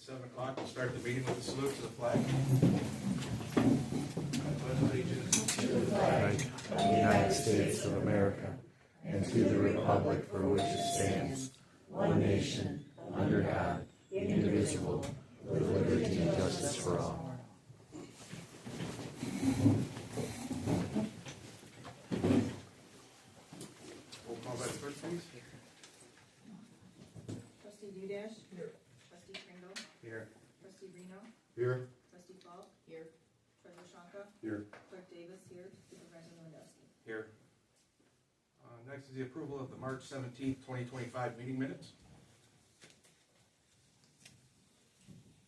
7 o'clock, we'll start the meeting with a salute to the flag. I pledge allegiance to the flag of the United States of America and to the republic for which it stands, one nation, under God, indivisible, with liberty and justice for all. Roll call by the clerk, please. Trustee Dudash? Here. Trustee Kringle? Here. Trustee Reno? Here. Trustee Falk? Here. Treasurer Shonka? Here. Clerk Davis here. Supervisor Lewandowski? Here. Next is the approval of the March 17th, 2025 meeting minutes.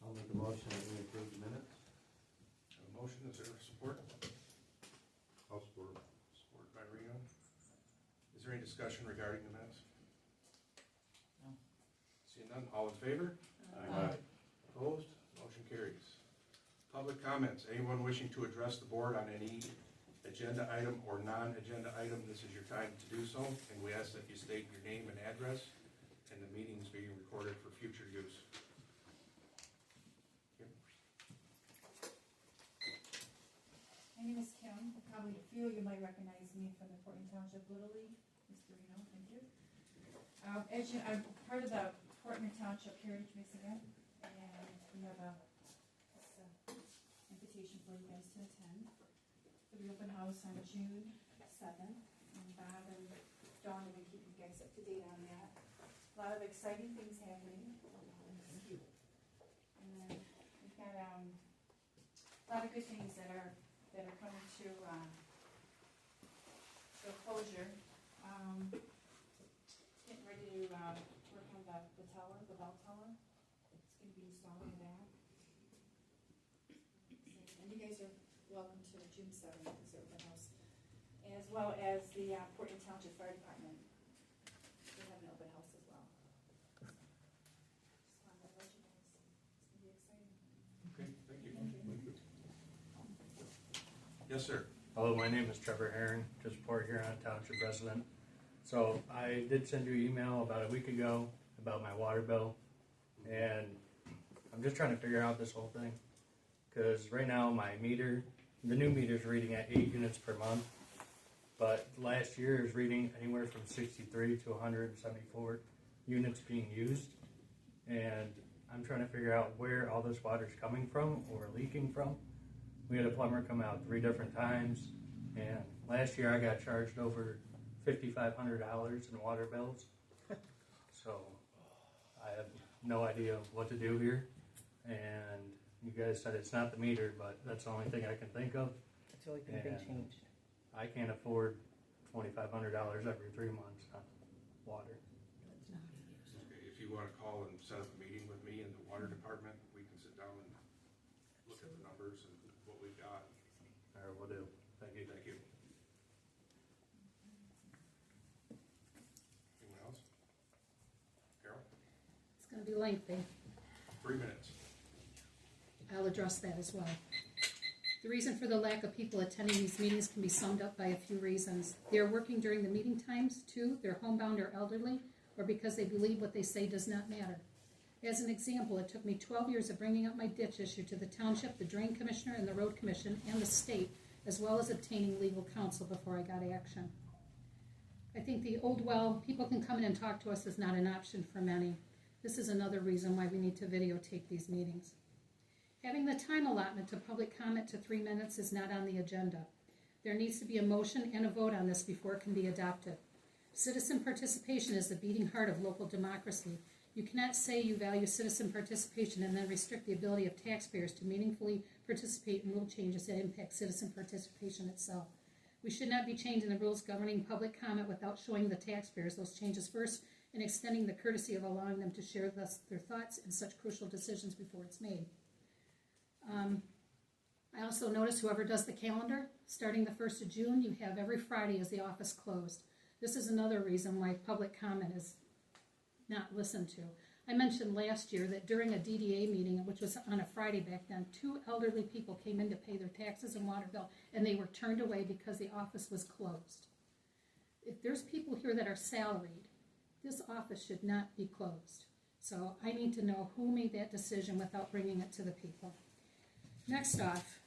I'll make a motion that we approve the minutes. Have a motion, is there support? I'll support. Support by Reno. Is there any discussion regarding the minutes? No. Seeing none, all in favor? Aye. Opposed? Motion carries. Public comments. Anyone wishing to address the board on any agenda item or non-agenda item, this is your time to do so, and we ask that you state your name and address, and the meeting is being recorded for future use. My name is Kim. Probably a few of you might recognize me from the Township Little League. Mr. Reno, thank you. As you, I'm part of the Portman Township Heritage Museum, and we have this invitation for you guys to attend for the open house on June 7th. And Bob and Dawn have been keeping you guys up to date on that. A lot of exciting things happening. And then we've got a lot of good things that are coming to closure. Getting ready to work on the tower, the bell tower. It's going to be installed in that. And you guys are welcome to June 7th, the open house, as well as the Portland Township Fire Department. They have an open house as well. Just wanted to let you guys. It's going to be exciting. Okay, thank you. Yes, sir. Hello, my name is Trevor Herring, just a Port Huron Township resident. So I did send you an email about a week ago about my water bill, and I'm just trying to figure out this whole thing. Because right now my meter, the new meter is reading at 8 units per month, but last year is reading anywhere from 63 to 174 units being used. And I'm trying to figure out where all this water is coming from or leaking from. We had a plumber come out 3 different times, and last year I got charged over $5,500 in water bills. So I have no idea what to do here, and you guys said it's not the meter, but that's the only thing I can think of. That's the only thing they changed. I can't afford $2,500 every 3 months on water. Okay, if you want to call and set up a meeting with me in the water department, we can sit down and look at the numbers and what we've got. All right, will do. Thank you. Thank you. Anyone else? Carol? It's going to be lengthy. 3 minutes. I'll address that as well. The reason for the lack of people attending these meetings can be summed up by a few reasons. They are working during the meeting times. 2, they're homebound or elderly, or because they believe what they say does not matter. As an example, it took me 12 years of bringing up my ditch issue to the township, the drain commissioner, and the road commission, and the state, as well as obtaining legal counsel before I got action. I think the old well, people can come in and talk to us, is not an option for many. This is another reason why we need to videotape these meetings. Having the time allotment to public comment to 3 minutes is not on the agenda. There needs to be a motion and a vote on this before it can be adopted. Citizen participation is the beating heart of local democracy. You cannot say you value citizen participation and then restrict the ability of taxpayers to meaningfully participate in rule changes that impact citizen participation itself. We should not be changing the rules governing public comment without showing the taxpayers those changes first and extending the courtesy of allowing them to share their thoughts in such crucial decisions before it's made. I also notice whoever does the calendar, starting the 1st of June, you have every Friday as the office closed. This is another reason why public comment is not listened to. I mentioned last year that during a DDA meeting, which was on a Friday back then, 2 elderly people came in to pay their taxes and water bill, and they were turned away because the office was closed. If there's people here that are salaried, this office should not be closed. So I need to know who made that decision without bringing it to the people. Next off,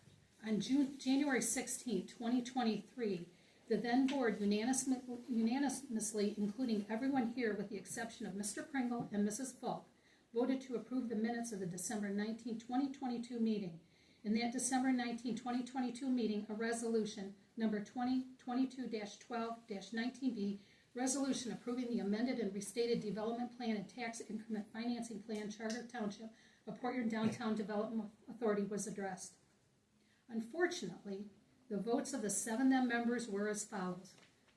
on January 16, 2023, the then board unanimously, including everyone here with the exception of Mr. Pringle and Mrs. Falk, voted to approve the minutes of the December 19, 2022 meeting. In that December 19, 2022 meeting, a resolution number 2022-12-19B, resolution approving the amended and restated development plan and tax increment financing plan Charter Township of Port Huron Downtown Development Authority was addressed. Unfortunately, the votes of the 7 then members were as follows.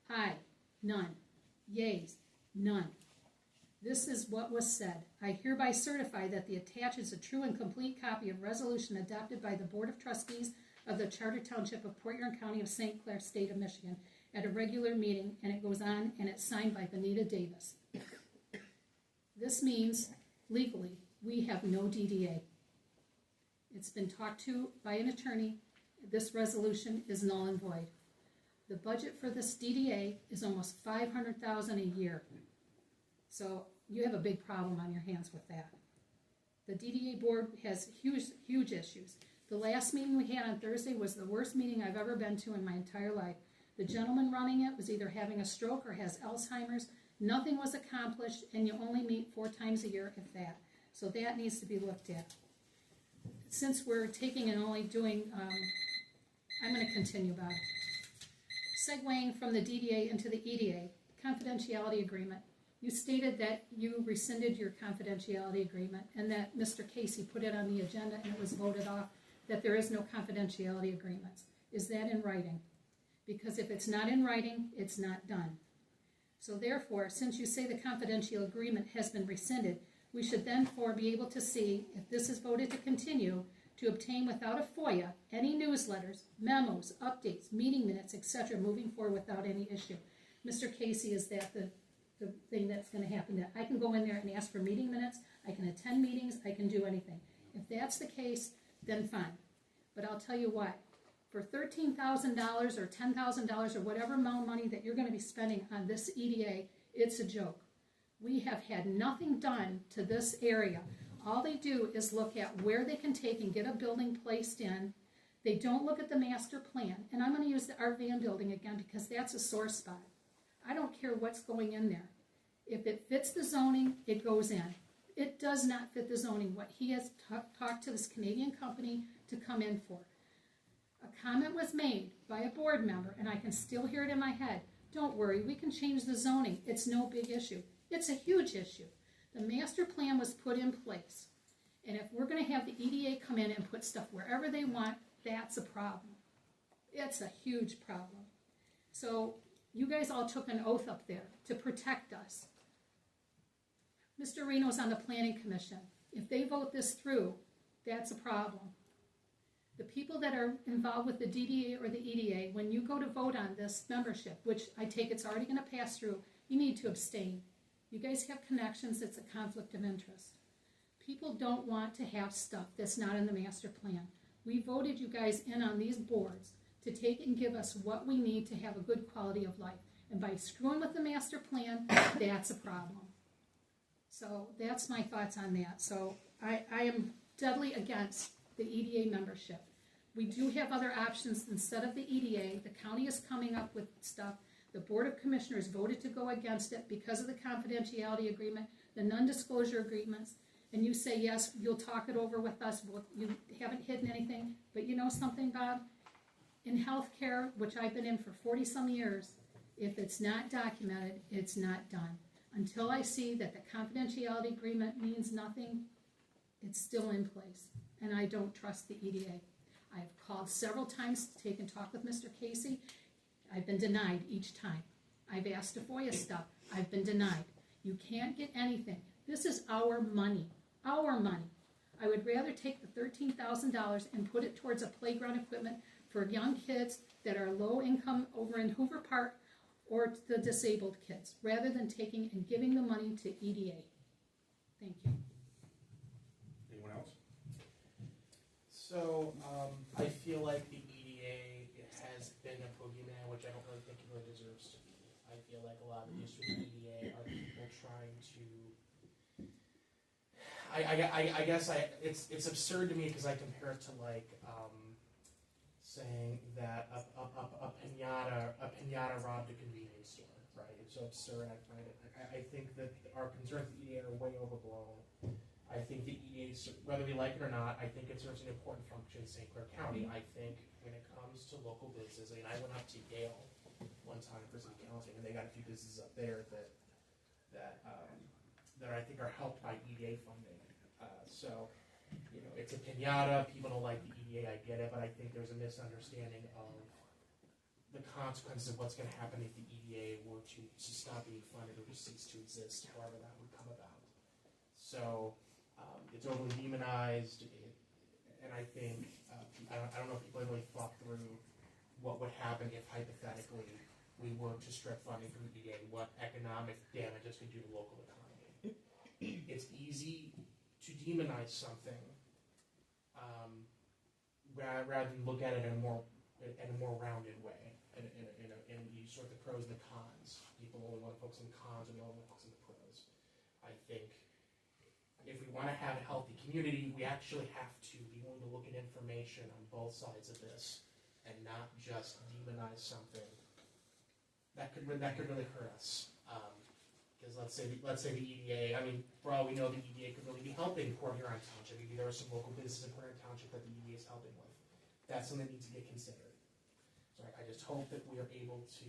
Aye, none. Yeas, none. This is what was said. I hereby certify that the attached is a true and complete copy of resolution adopted by the Board of Trustees of the Charter Township of Port Huron County of St. Clair, State of Michigan, at a regular meeting, and it goes on, and it's signed by Benita Davis. This means, legally, we have no DDA. It's been talked to by an attorney. This resolution is null and void. The budget for this DDA is almost $500,000 a year. So you have a big problem on your hands with that. The DDA board has huge issues. The last meeting we had on Thursday was the worst meeting I've ever been to in my entire life. The gentleman running it was either having a stroke or has Alzheimer's. Nothing was accomplished, and you only meet 4 times a year, if that. So that needs to be looked at. Since we're taking and only doing, I'm going to continue about it. Segueing from the DDA into the EDA, confidentiality agreement. You stated that you rescinded your confidentiality agreement and that Mr. Casey put it on the agenda and it was voted off, that there is no confidentiality agreements. Is that in writing? Because if it's not in writing, it's not done. So therefore, since you say the confidential agreement has been rescinded, we should therefore be able to see, if this is voted to continue, to obtain without a FOIA any newsletters, memos, updates, meeting minutes, etc., moving forward without any issue. Mr. Casey, is that the thing that's going to happen? That I can go in there and ask for meeting minutes, I can attend meetings, I can do anything. If that's the case, then fine. But I'll tell you what, for $13,000 or $10,000 or whatever amount of money that you're going to be spending on this EDA, it's a joke. We have had nothing done to this area. All they do is look at where they can take and get a building placed in. They don't look at the master plan. And I'm going to use the Art Van building again because that's a sore spot. I don't care what's going in there. If it fits the zoning, it goes in. It does not fit the zoning, what he has talked to this Canadian company to come in for. A comment was made by a board member, and I can still hear it in my head. Don't worry, we can change the zoning. It's no big issue. It's a huge issue. The master plan was put in place. And if we're going to have the EDA come in and put stuff wherever they want, that's a problem. It's a huge problem. So you guys all took an oath up there to protect us. Mr. Reno's on the Planning Commission. If they vote this through, that's a problem. The people that are involved with the DDA or the EDA, when you go to vote on this membership, which I take it's already going to pass through, you need to abstain. You guys have connections, it's a conflict of interest. People don't want to have stuff that's not in the master plan. We voted you guys in on these boards to take and give us what we need to have a good quality of life. And by screwing with the master plan, that's a problem. So that's my thoughts on that. So I am deadly against the EDA membership. We do have other options instead of the EDA. The county is coming up with stuff. The Board of Commissioners voted to go against it because of the confidentiality agreement, the non-disclosure agreements, and you say, yes, you'll talk it over with us. You haven't hidden anything. But you know something, Bob? In healthcare, which I've been in for 40-some years, if it's not documented, it's not done. Until I see that the confidentiality agreement means nothing, it's still in place. And I don't trust the EDA. I've called several times to take and talk with Mr. Casey. I've been denied each time. I've asked to FOIA stuff. I've been denied. You can't get anything. This is our money. Our money. I would rather take the $13,000 and put it towards a playground equipment for young kids that are low income over in Hoover Park or the disabled kids, rather than taking and giving the money to EDA. Thank you. Anyone else? So, I feel like the EDA has been a boogeyman, which I don't really think it really deserves to be. I feel like a lot of the issues with the EDA are people trying to I guess it's absurd to me because I compare it to like saying that a pinata robbed a convenience store, right? It's so absurd. I find it. I think that our concerns with EDA are way overblown. I think the EDA, whether we like it or not, I think it serves an important function in St. Clair County. I think when it comes to local business, I mean, I went up to Yale one time for some counseling, and they got a few businesses up there that I think are helped by EDA funding. So, you know, it's a pinata. People don't like the EDA. I get it, but I think there's a misunderstanding of the consequences of what's going to happen if the EDA were to stop being funded or to cease to exist, however that would come about. So it's overly demonized, and I think I don't know if people have really thought through what would happen if hypothetically we were to strip funding from the EDA, what economic damage this could do to local economy. It's easy to demonize something rather than look at it in a more rounded way, and you sort of the pros and the cons. People only want to focus on the cons, and we only want to focus on the pros. I think if we want to have a healthy community, we actually have to be willing to look at information on both sides of this, and not just demonize something that could really hurt us. Because let's say the EDA. I mean, for all we know, the EDA could really be helping Port Huron Township. Maybe there are some local businesses in Port Huron Township that the EDA is helping with. That's something that needs to get considered. So I just hope that we are able to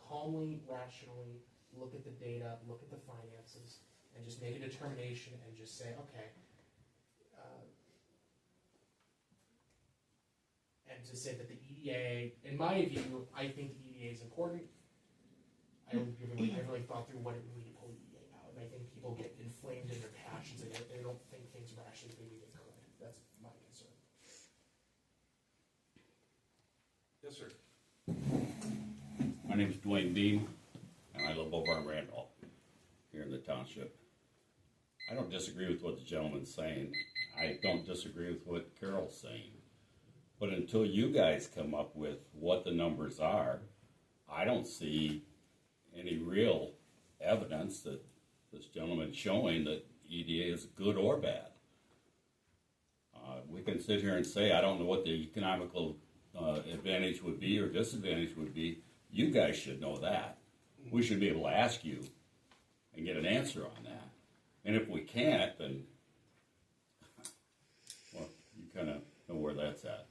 calmly, rationally look at the data, look at the finances, and just make a determination and just say, okay. And to say that the EDA, in my view, I think the EDA is important. I really thought through what it would mean to pull the EDA out, and I think people get inflamed in their passions and they don't think things rationally as maybe they could. That's my concern. Yes, sir. My name is Dwayne Beam, and I live over in Randolph, here in the township. I don't disagree with what the gentleman's saying. I don't disagree with what Carol's saying. But until you guys come up with what the numbers are, I don't see any real evidence that this gentleman's showing that EDA is good or bad. We can sit here and say, I don't know what the economical advantage would be or disadvantage would be. You guys should know that. We should be able to ask you and get an answer on that. And if we can't, then, well, you kind of know where that's at.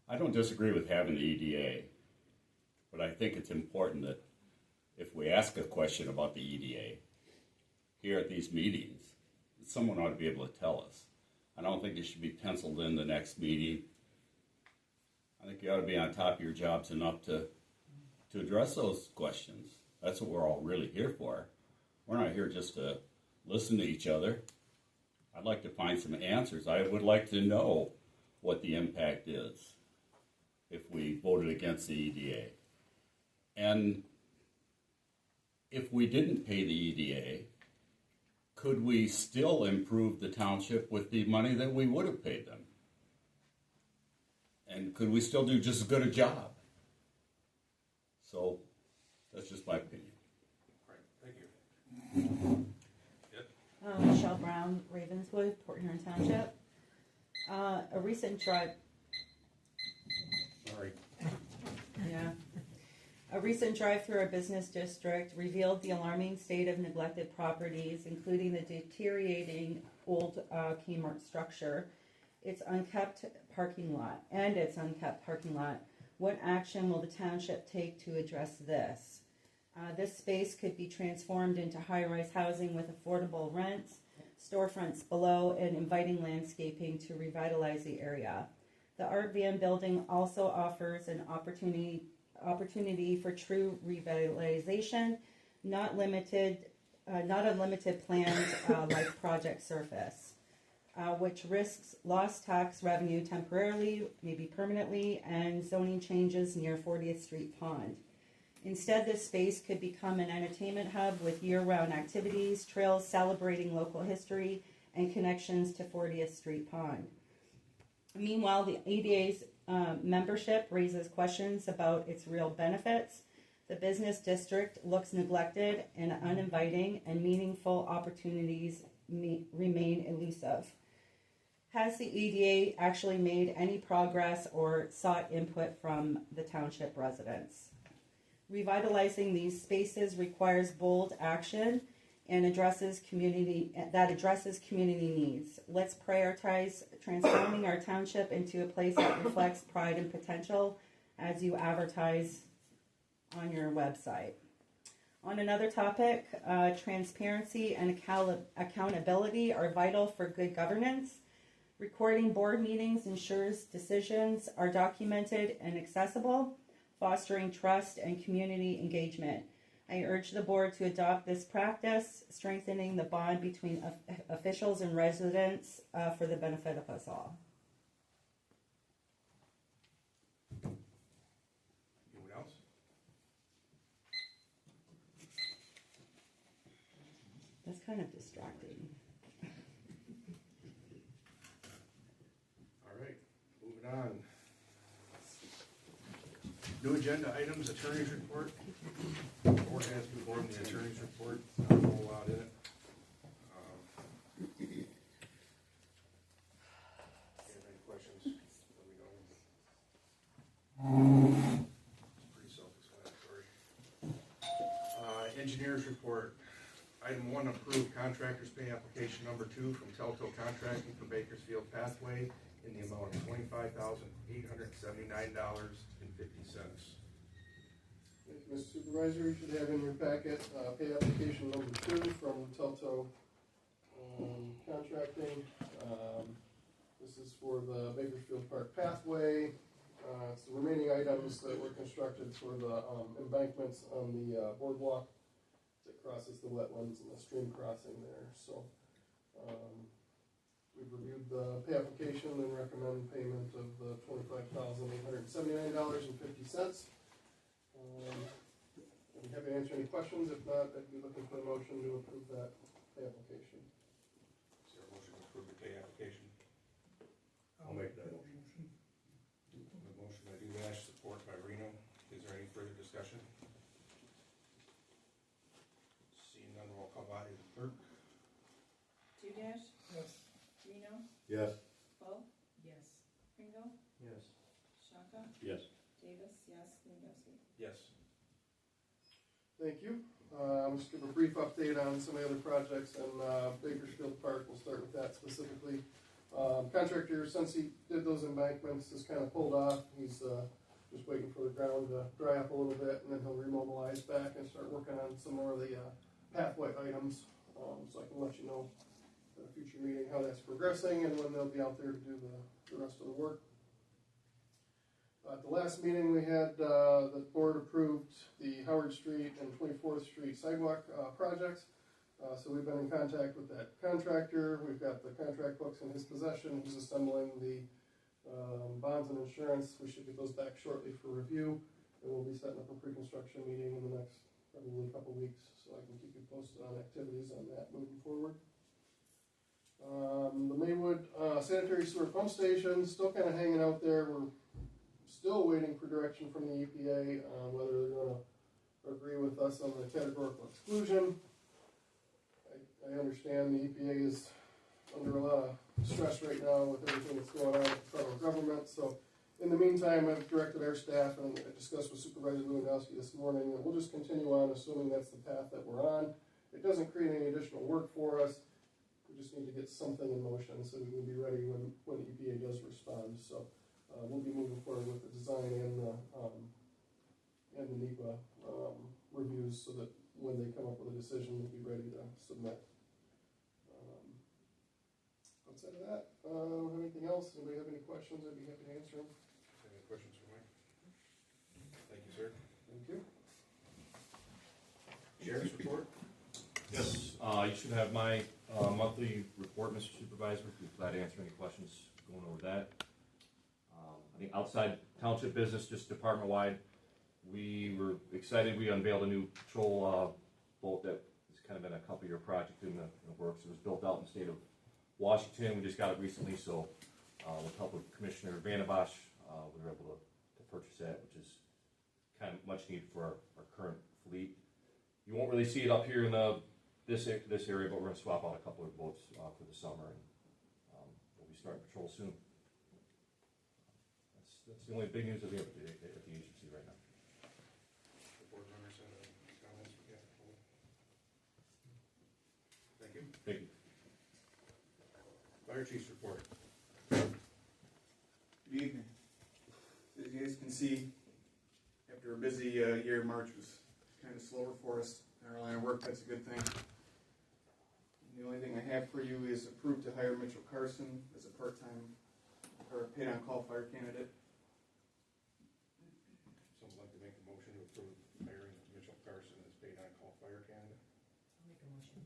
I don't disagree with having the EDA, but I think it's important that if we ask a question about the EDA here at these meetings, someone ought to be able to tell us. I don't think it should be penciled in the next meeting. I think you ought to be on top of your jobs enough to address those questions. That's what we're all really here for. We're not here just to listen to each other. I'd like to find some answers. I would like to know what the impact is if we voted against the EDA. And if we didn't pay the EDA, could we still improve the township with the money that we would have paid them? And could we still do just as good a job? So that's just my opinion. All right, thank you. Michelle Brown, Ravenswood, Port Huron Township. A recent drive. Sorry. Yeah. A recent drive through our business district revealed the alarming state of neglected properties, including the deteriorating old Kmart structure, its unkept parking lot. What action will the township take to address this? This space could be transformed into high-rise housing with affordable rents, storefronts below, and inviting landscaping to revitalize the area. The Art Van building also offers an opportunity for true revitalization, not unlimited planned like Project Surface, which risks lost tax revenue temporarily, maybe permanently, and zoning changes near 40th Street Pond. Instead, this space could become an entertainment hub with year-round activities, trails celebrating local history, and connections to 40th Street Pond. Meanwhile, the EDA's membership raises questions about its real benefits. The business district looks neglected and uninviting, and meaningful opportunities remain elusive. Has the EDA actually made any progress or sought input from the township residents? Revitalizing these spaces requires bold action and addresses community needs. Let's prioritize transforming our township into a place that reflects pride and potential as you advertise on your website. On another topic, transparency and accountability are vital for good governance. Recording board meetings ensures decisions are documented and accessible, fostering trust and community engagement. I urge the board to adopt this practice, strengthening the bond between officials and residents for the benefit of us all. Anyone else? That's kind of distracting. All right, moving on. New agenda items, attorney's report. The board has before them the attorney's report, not a whole lot in it. If you have any questions, let me know. It's pretty self-explanatory. Engineer's report. Item 1, approved contractor's pay application number 2 from Telto Contracting for Bakersfield Pathway in the amount of $25,879.50. Thank you, Mr. Supervisor. You should have in your packet pay application number 2 from Telto Contracting. This is for the Bakersfield Park Pathway. It's the remaining items that were constructed for the embankments on the boardwalk that crosses the wetlands and the stream crossing there. So we've reviewed the pay application and recommend payment of the $25,879.50. I'm happy to answer any questions. If not, I'd be looking for a motion to approve that pay application. Is there a motion to approve the pay application? I'll make that motion. The motion by Dudash, support by Reno. Is there any further discussion? Seeing none, roll call body, the clerk. Dudash? Yes. Reno? Yes. Paul? Yes. Pringle? Yes. Shaka? Yes. Davis? Yes. Lewandowski? Yes. Thank you. I'll just give a brief update on some of the other projects in Bakersfield Park. We'll start with that specifically. Contractor, since he did those embankments, has kind of pulled off. He's just waiting for the ground to dry up a little bit, and then he'll remobilize back and start working on some more of the pathway items. So I can let you know at a future meeting how that's progressing and when they'll be out there to do the rest of the work. At the last meeting we had, the board approved the Howard Street and 24th Street sidewalk projects. So we've been in contact with that contractor. We've got the contract books in his possession. He's assembling the bonds and insurance. We should get those back shortly for review. And we'll be setting up a pre-construction meeting in the next probably a couple weeks, so I can keep you posted on activities on that moving forward. The Maywood sanitary sewer pump station, still kind of hanging out there. We're still waiting for direction from the EPA on whether they're going to agree with us on the categorical exclusion. I understand the EPA is under a lot of stress right now with everything that's going on with the federal government. So in the meantime, I've directed our staff, and I discussed with Supervisor Lewandowski this morning, that we'll just continue on assuming that's the path that we're on. It doesn't create any additional work for us. We just need to get something in motion so we can be ready when the EPA does respond. So we'll be moving forward with the design and the NEPA reviews so that when they come up with a decision, we'll be ready to submit. Outside of that, anything else? Anybody have any questions? I'd be happy to answer them. Any questions for Mike? Thank you, sir. Thank you. Sheriff's report? Yes, you should have my monthly report, Mr. Supervisor. Be glad to answer any questions going over that. I think outside township business, just department-wide, we were excited. We unveiled a new patrol boat that has kind of been a couple-year project in the works. It was built out in the state of Washington. We just got it recently, so with help of Commissioner Vandenbosch, we were able to purchase that, which is kind of much need for our current fleet. You won't really see it up here in this area, but we're going to swap out a couple of boats for the summer, and we'll be starting patrol soon. That's the only big news of the agency right now. The board members have any comments? Yeah. Thank you. Thank you. Fire chief's report. Good evening. As you guys can see, after a busy year, March was kind of slower for us in our line of work. That's a good thing. And the only thing I have for you is approved to hire Mitchell Carson as a part-time or paid-on-call fire candidate. Someone like to make a motion to approve hiring Mitchell Carson as paid on-call fire candidate? I'll make a motion.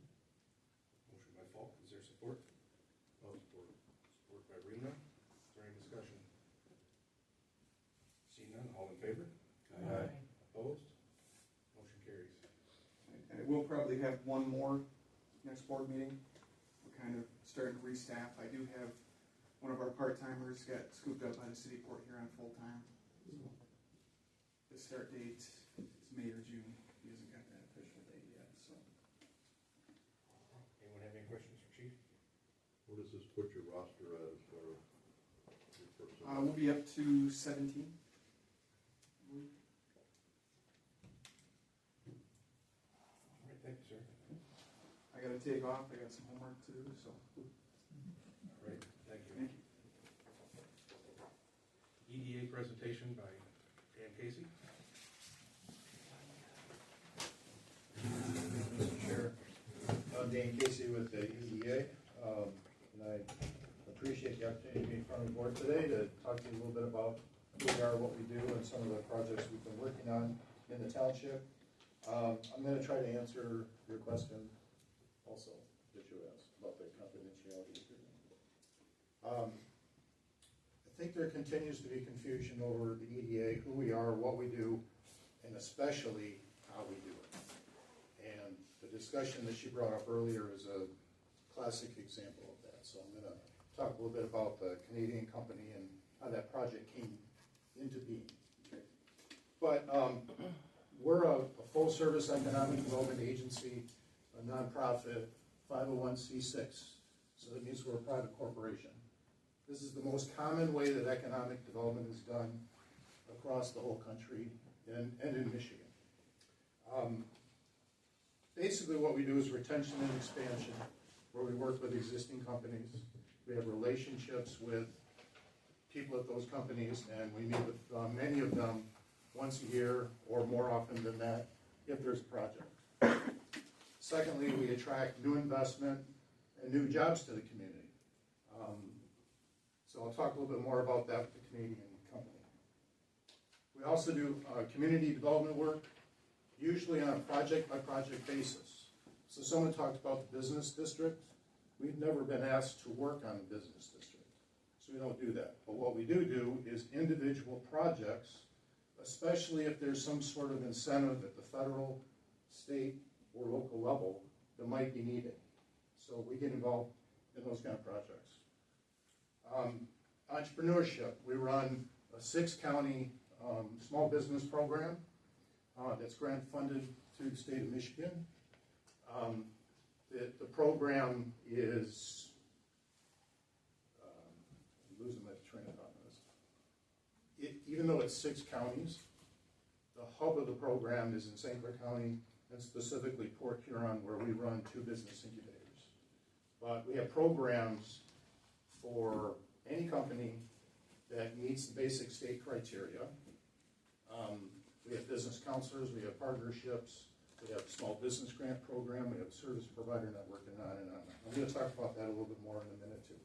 Motion by Falk, is there support? No support. Support by Rena. Is there any discussion? See none, all in favor? Aye. Opposed? Motion carries. And we'll probably have one more next board meeting. We're kind of starting to restaff. I do have one of our part-timers got scooped up by the city port here on full-time. So the start date is May or June. He hasn't got that official date yet. So Anyone have any questions for Chief? What does this put your roster at as far as your personnel? we'll be up to 17. All right, thank you, sir. I got to take off. I got some homework to do. So All right, thank you. thank you. EDA presentation by Dan Casey. Mr. Chair, I'm Dan Casey with the EDA, and I appreciate the opportunity to be in front of the board today to talk to you a little bit about who we are, what we do, and some of the projects we've been working on in the township. I'm going to try to answer your question also that you asked about the confidentiality agreement. I think there continues to be confusion over the EDA, who we are, what we do, and especially how we do it. And the discussion that she brought up earlier is a classic example of that. So I'm going to talk a little bit about the Canadian company and how that project came into being. Okay. But we're a full-service economic development agency, a nonprofit, 501c6. So that means we're a private corporation. This is the most common way that economic development is done across the whole country and in Michigan. Basically what we do is retention and expansion, where we work with existing companies. We have relationships with people at those companies, and we meet with many of them once a year or more often than that if there's a project. Secondly, we attract new investment and new jobs to the community. So I'll talk a little bit more about that with the Canadian company. We also do community development work, usually on a project-by-project basis. So someone talked about the business district. We've never been asked to work on the business district, so we don't do that. But what we do is individual projects, especially if there's some sort of incentive at the federal, state, or local level that might be needed. So we get involved in those kind of projects. Entrepreneurship, we run a 6-county small business program that's grant funded through the state of Michigan. The program is, I'm losing my train of thought on this. Even though it's 6 counties, the hub of the program is in St. Clair County, and specifically Port Huron, where we run 2 business incubators. But we have programs for any company that meets the basic state criteria. We have business counselors, we have partnerships, we have a small business grant program, we have a service provider network, and on and on. I'm going to talk about that a little bit more in a minute too.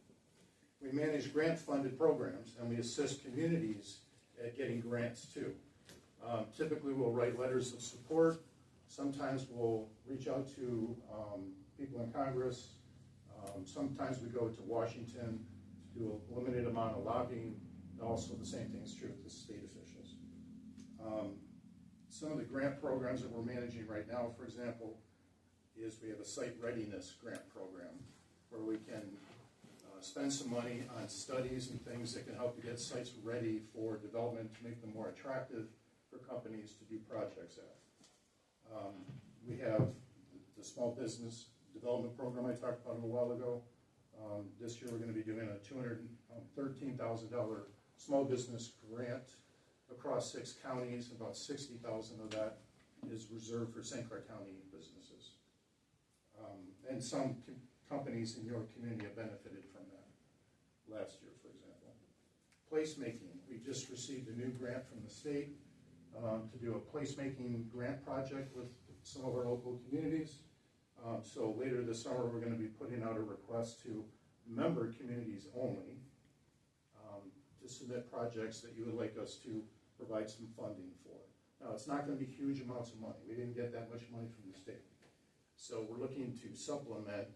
We manage grant-funded programs, and we assist communities at getting grants too. Typically we'll write letters of support. Sometimes we'll reach out to people in Congress. Sometimes we go to Washington to do a limited amount of lobbying. Also, the same thing is true with the state officials. Some of the grant programs that we're managing right now, for example, is we have a site readiness grant program where we can spend some money on studies and things that can help to get sites ready for development to make them more attractive for companies to do projects at. We have the small business development program I talked about a while ago. This year we're going to be doing a $213,000 small business grant across 6 counties. About $60,000 of that is reserved for St. Clair County businesses. And some companies in your community have benefited from that last year, for example. Placemaking, we just received a new grant from the state to do a placemaking grant project with some of our local communities. So later this summer, we're going to be putting out a request to member communities only to submit projects that you would like us to provide some funding for. Now, it's not going to be huge amounts of money. We didn't get that much money from the state. So we're looking to supplement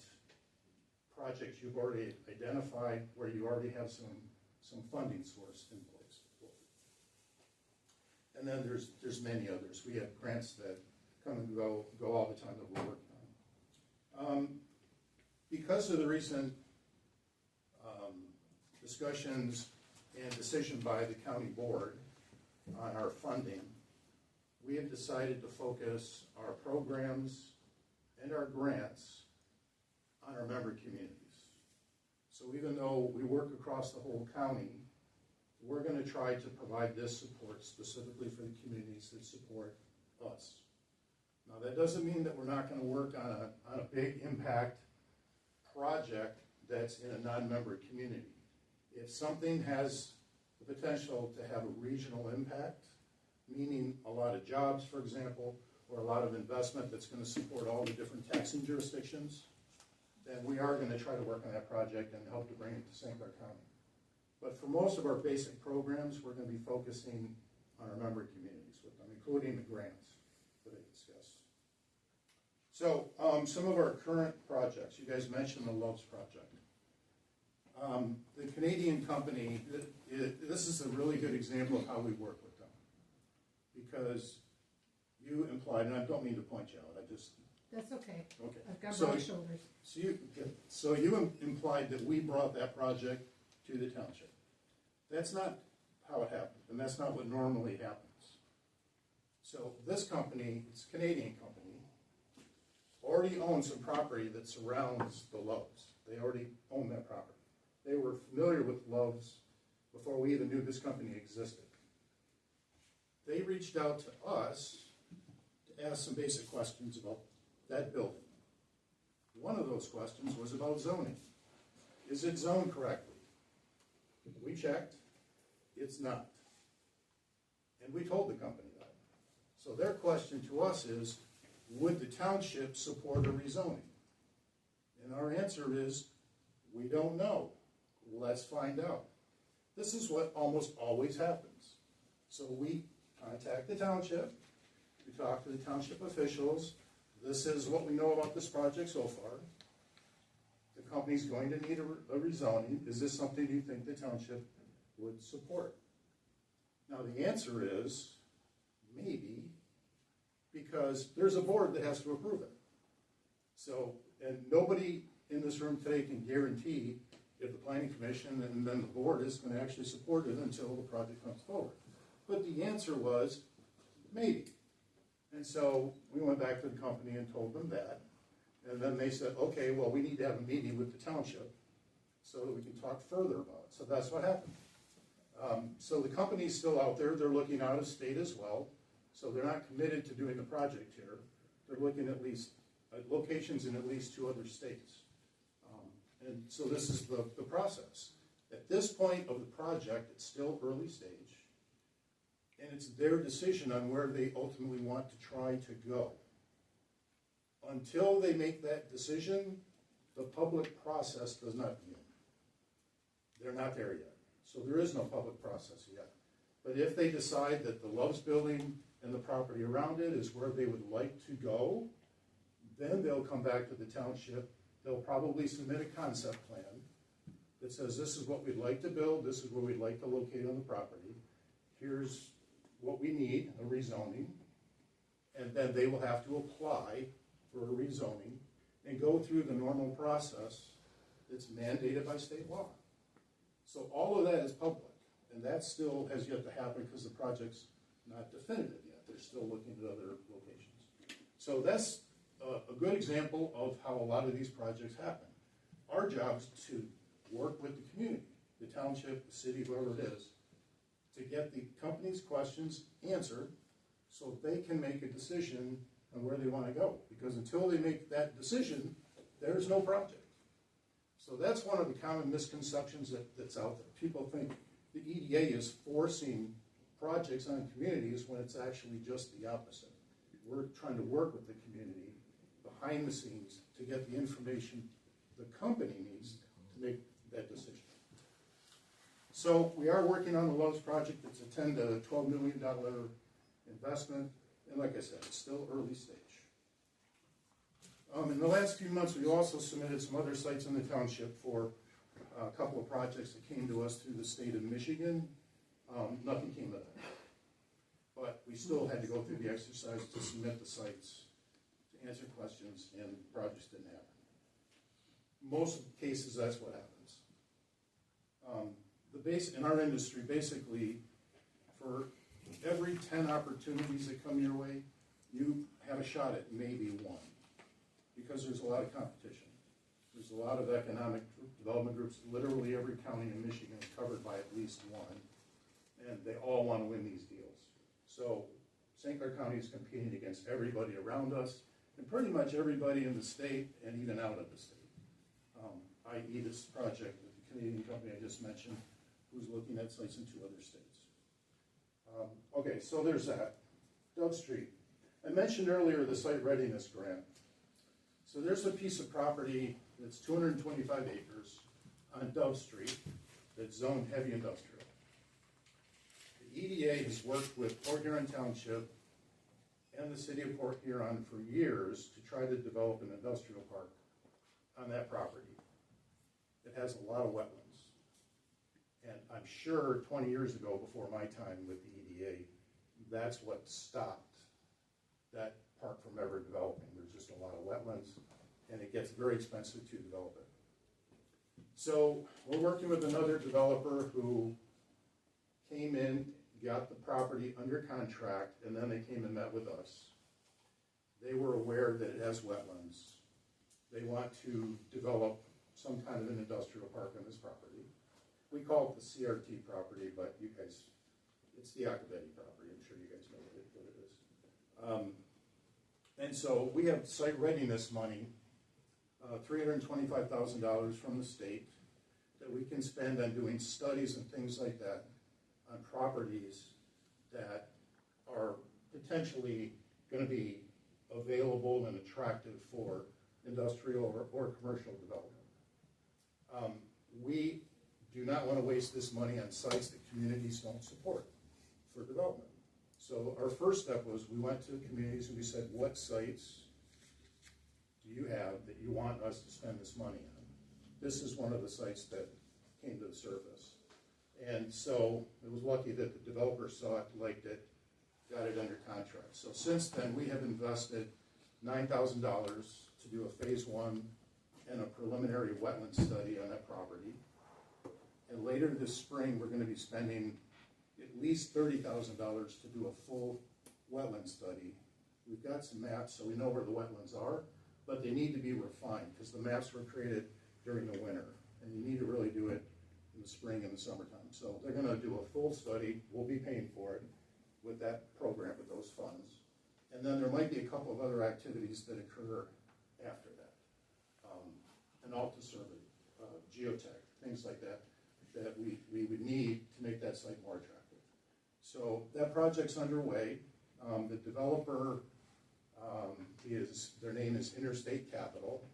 projects you've already identified where you already have some funding source in place for. And then there's many others. We have grants that come and go all the time that we're working on. Because of the recent discussions and decision by the county board on our funding, we have decided to focus our programs and our grants on our member communities. So even though we work across the whole county, we're going to try to provide this support specifically for the communities that support us. Now, that doesn't mean that we're not going to work on a big impact project that's in a non-member community. If something has the potential to have a regional impact, meaning a lot of jobs, for example, or a lot of investment that's going to support all the different taxing jurisdictions, then we are going to try to work on that project and help to bring it to St. Clair County. But for most of our basic programs, we're going to be focusing on our member communities with them, including the grants that I discussed. So some of our current projects, you guys mentioned the Loves Project. The Canadian company, this is a really good example of how we work with them. Because you implied, and I don't mean to point you out, I just... That's okay. Okay. I've got broad shoulders. So you implied that we brought that project to the township. That's not how it happened, and that's not what normally happens. So this company, it's a Canadian company, already owns some property that surrounds the Loves. They already own that property. They were familiar with Loves before we even knew this company existed. They reached out to us to ask some basic questions about that building. One of those questions was about zoning. Is it zoned correctly? We checked. It's not. And we told the company that. So their question to us is, would the township support a rezoning? And our answer is, we don't know. Let's find out. This is what almost always happens. So we contact the township, we talk to the township officials. This is what we know about this project so far. The company's going to need a rezoning. Is this something you think the township would support? Now the answer is maybe, because there's a board that has to approve it. So, and nobody in this room today can guarantee if the planning commission and then the board is going to actually support it until the project comes forward. But the answer was maybe. And so we went back to the company and told them that. And then they said, okay, well, we need to have a meeting with the township so that we can talk further about it. So that's what happened. So the company's still out there. They're looking out of state as well. So they're not committed to doing the project here. They're looking at least at locations in at least 2 other states. And so this is the process. At this point of the project, it's still early stage. And it's their decision on where they ultimately want to try to go. Until they make that decision, the public process does not begin. They're not there yet. So there is no public process yet. But if they decide that the Loves building and the property around it is where they would like to go, then they'll come back to the township. They'll probably submit a concept plan that says this is what we'd like to build, this is where we'd like to locate on the property. Here's what we need, a rezoning. And then they will have to apply for a rezoning and go through the normal process that's mandated by state law. So all of that is public, and that still has yet to happen because the project's not definitive yet. They're still looking at other locations. So that's a good example of how a lot of these projects happen. Our job is to work with the community, the township, the city, whoever it is, to get the company's questions answered so they can make a decision on where they want to go. Because until they make that decision, there's no project. So that's one of the common misconceptions that's out there. People think the EDA is forcing projects on communities when it's actually just the opposite. We're trying to work with the community behind the scenes to get the information the company needs to make that decision. So we are working on the Lowe's project. It's a $10 to $12 million investment. And like I said, it's still early stage. In the last few months, we also submitted some other sites in the township for a couple of projects that came to us through the state of Michigan. Nothing came of that. But we still had to go through the exercise to submit the sites, to answer questions, and projects didn't happen. Most of the cases, that's what happens. In our industry, basically, for every 10 opportunities that come your way, you have a shot at maybe one, because there's a lot of competition. There's a lot of economic development groups. Literally every county in Michigan is covered by at least one, and they all want to win these deals. So St. Clair County is competing against everybody around us, and pretty much everybody in the state and even out of the state. I.e. this project with the Canadian company I just mentioned, who's looking at sites in 2 other states. Okay, so there's that. Dove Street. I mentioned earlier the site readiness grant. So there's a piece of property that's 225 acres on Dove Street that's zoned heavy industrial. The EDA has worked with Port Huron Township and the city of Port Huron for years to try to develop an industrial park on that property. It has a lot of wetlands. And I'm sure 20 years ago, before my time with the EDA, that's what stopped that park from ever developing. There's just a lot of wetlands, and it gets very expensive to develop it. So we're working with another developer who came in, got the property under contract, and then they came and met with us. They were aware that it has wetlands. They want to develop some kind of an industrial park on this property. We call it the CRT property, but you guys, it's the Accobetti property. I'm sure you guys know what it is. And so we have site readiness money, $325,000 from the state that we can spend on doing studies and things like that on properties that are potentially going to be available and attractive for industrial or commercial development. We do not want to waste this money on sites that communities don't support for development. So our first step was we went to the communities and we said, what sites do you have that you want us to spend this money on? This is one of the sites that came to the surface. And so it was lucky that the developer saw it, liked it, got it under contract. So since then, we have invested $9,000 to do a phase 1 and a preliminary wetland study on that property. And later this spring, we're going to be spending at least $30,000 to do a full wetland study. We've got some maps, so we know where the wetlands are, but they need to be refined because the maps were created during the winter, and you need to really do it in the spring and the summertime. So they're going to do a full study. We'll be paying for it with that program, with those funds. And then there might be a couple of other activities that occur after that. An Alta survey, geotech, things like that, that we would need to make that site more attractive. So that project's underway. The developer their name is Interstate Capital.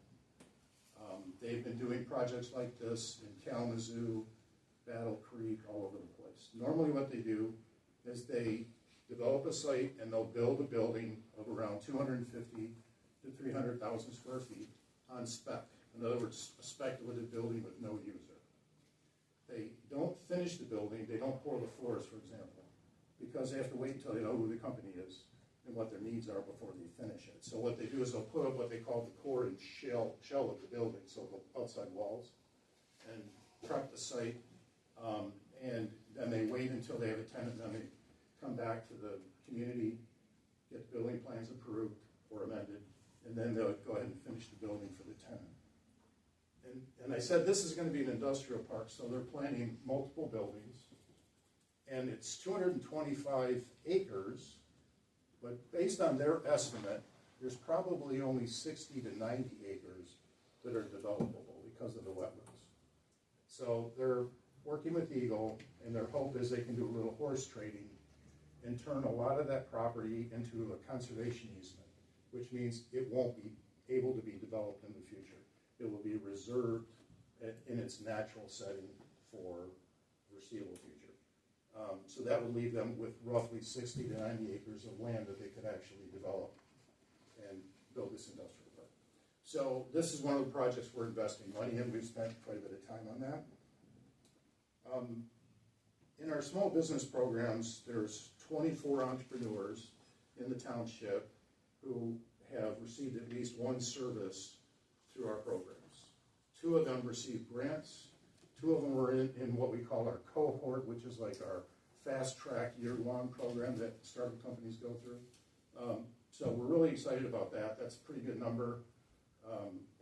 They've been doing projects like this in Kalamazoo, Battle Creek, all over the place. Normally what they do is they develop a site and they'll build a building of around 250 to 300,000 square feet on spec. In other words, a speculative building with no user. They don't finish the building, they don't pour the floors, for example, because they have to wait until they know who the company is and what their needs are before they finish it. So what they do is they'll put up what they call the core and shell of the building, so the outside walls, and prep the site, and then they wait until they have a tenant, and then they come back to the community, get the building plans approved or amended, and then they'll go ahead and finish the building for the tenant. And I said this is going to be an industrial park, so they're planning multiple buildings, and it's 225 acres, but based on their estimate, there's probably only 60 to 90 acres that are developable because of the wetlands. So they're working with Eagle, and their hope is they can do a little horse trading and turn a lot of that property into a conservation easement, which means it won't be able to be developed in the future. It will be reserved in its natural setting for foreseeable future. So that would leave them with roughly 60 to 90 acres of land that they could actually develop and build this industrial park. So this is one of the projects we're investing money in. We've spent quite a bit of time on that. In our small business programs, there's 24 entrepreneurs in the township who have received at least one service through our programs. 2 of them received grants. 2 of them were in what we call our cohort, which is like our fast track year-long program that startup companies go through. So we're really excited about that. That's a pretty good number.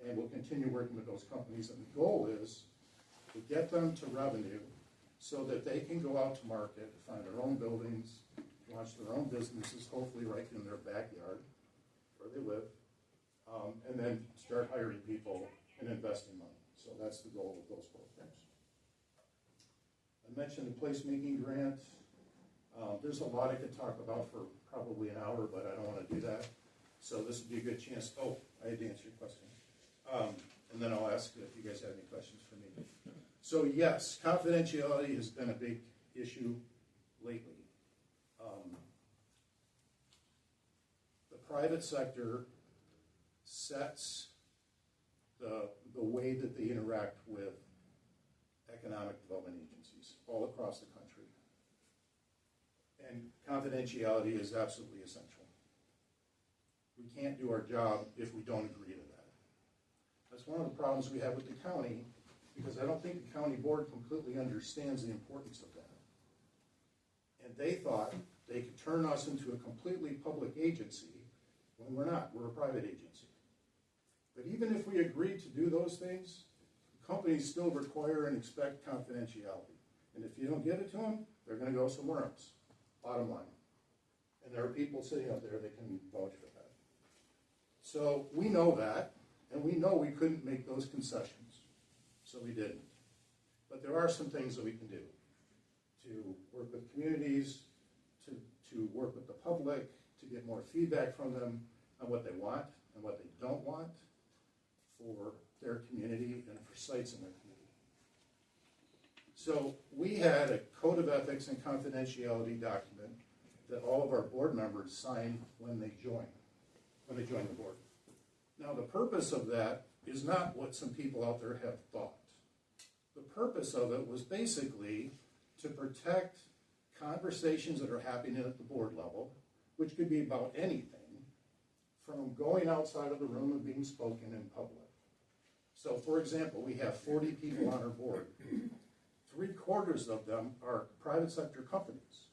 And we'll continue working with those companies. And the goal is to get them to revenue so that they can go out to market, find their own buildings, launch their own businesses, hopefully right in their backyard where they live, and then start hiring people and investing money. So that's the goal of those programs. I mentioned the placemaking grant. There's a lot I could talk about for probably an hour, but I don't want to do that. So this would be a good chance. Oh, I had to answer your question. And then I'll ask if you guys have any questions for me. So yes, confidentiality has been a big issue lately. The private sector sets the way that they interact with economic development agencies all across the country. And confidentiality is absolutely essential. We can't do our job if we don't agree to that. That's one of the problems we have with the county, because I don't think the county board completely understands the importance of that. And they thought they could turn us into a completely public agency when we're not. We're a private agency. But even if we agree to do those things, companies still require and expect confidentiality. And if you don't give it to them, they're going to go somewhere else, bottom line. And there are people sitting out there that can vouch for that. So we know that, and we know we couldn't make those concessions, so we didn't. But there are some things that we can do to work with communities, to work with the public, to get more feedback from them on what they want and what they don't want for their community and for sites in their community. So we had a code of ethics and confidentiality document that all of our board members signed when they joined the board. Now the purpose of that is not what some people out there have thought. The purpose of it was basically to protect conversations that are happening at the board level, which could be about anything, from going outside of the room and being spoken in public. So for example, we have 40 people on our board. 3/4 of them are private sector companies.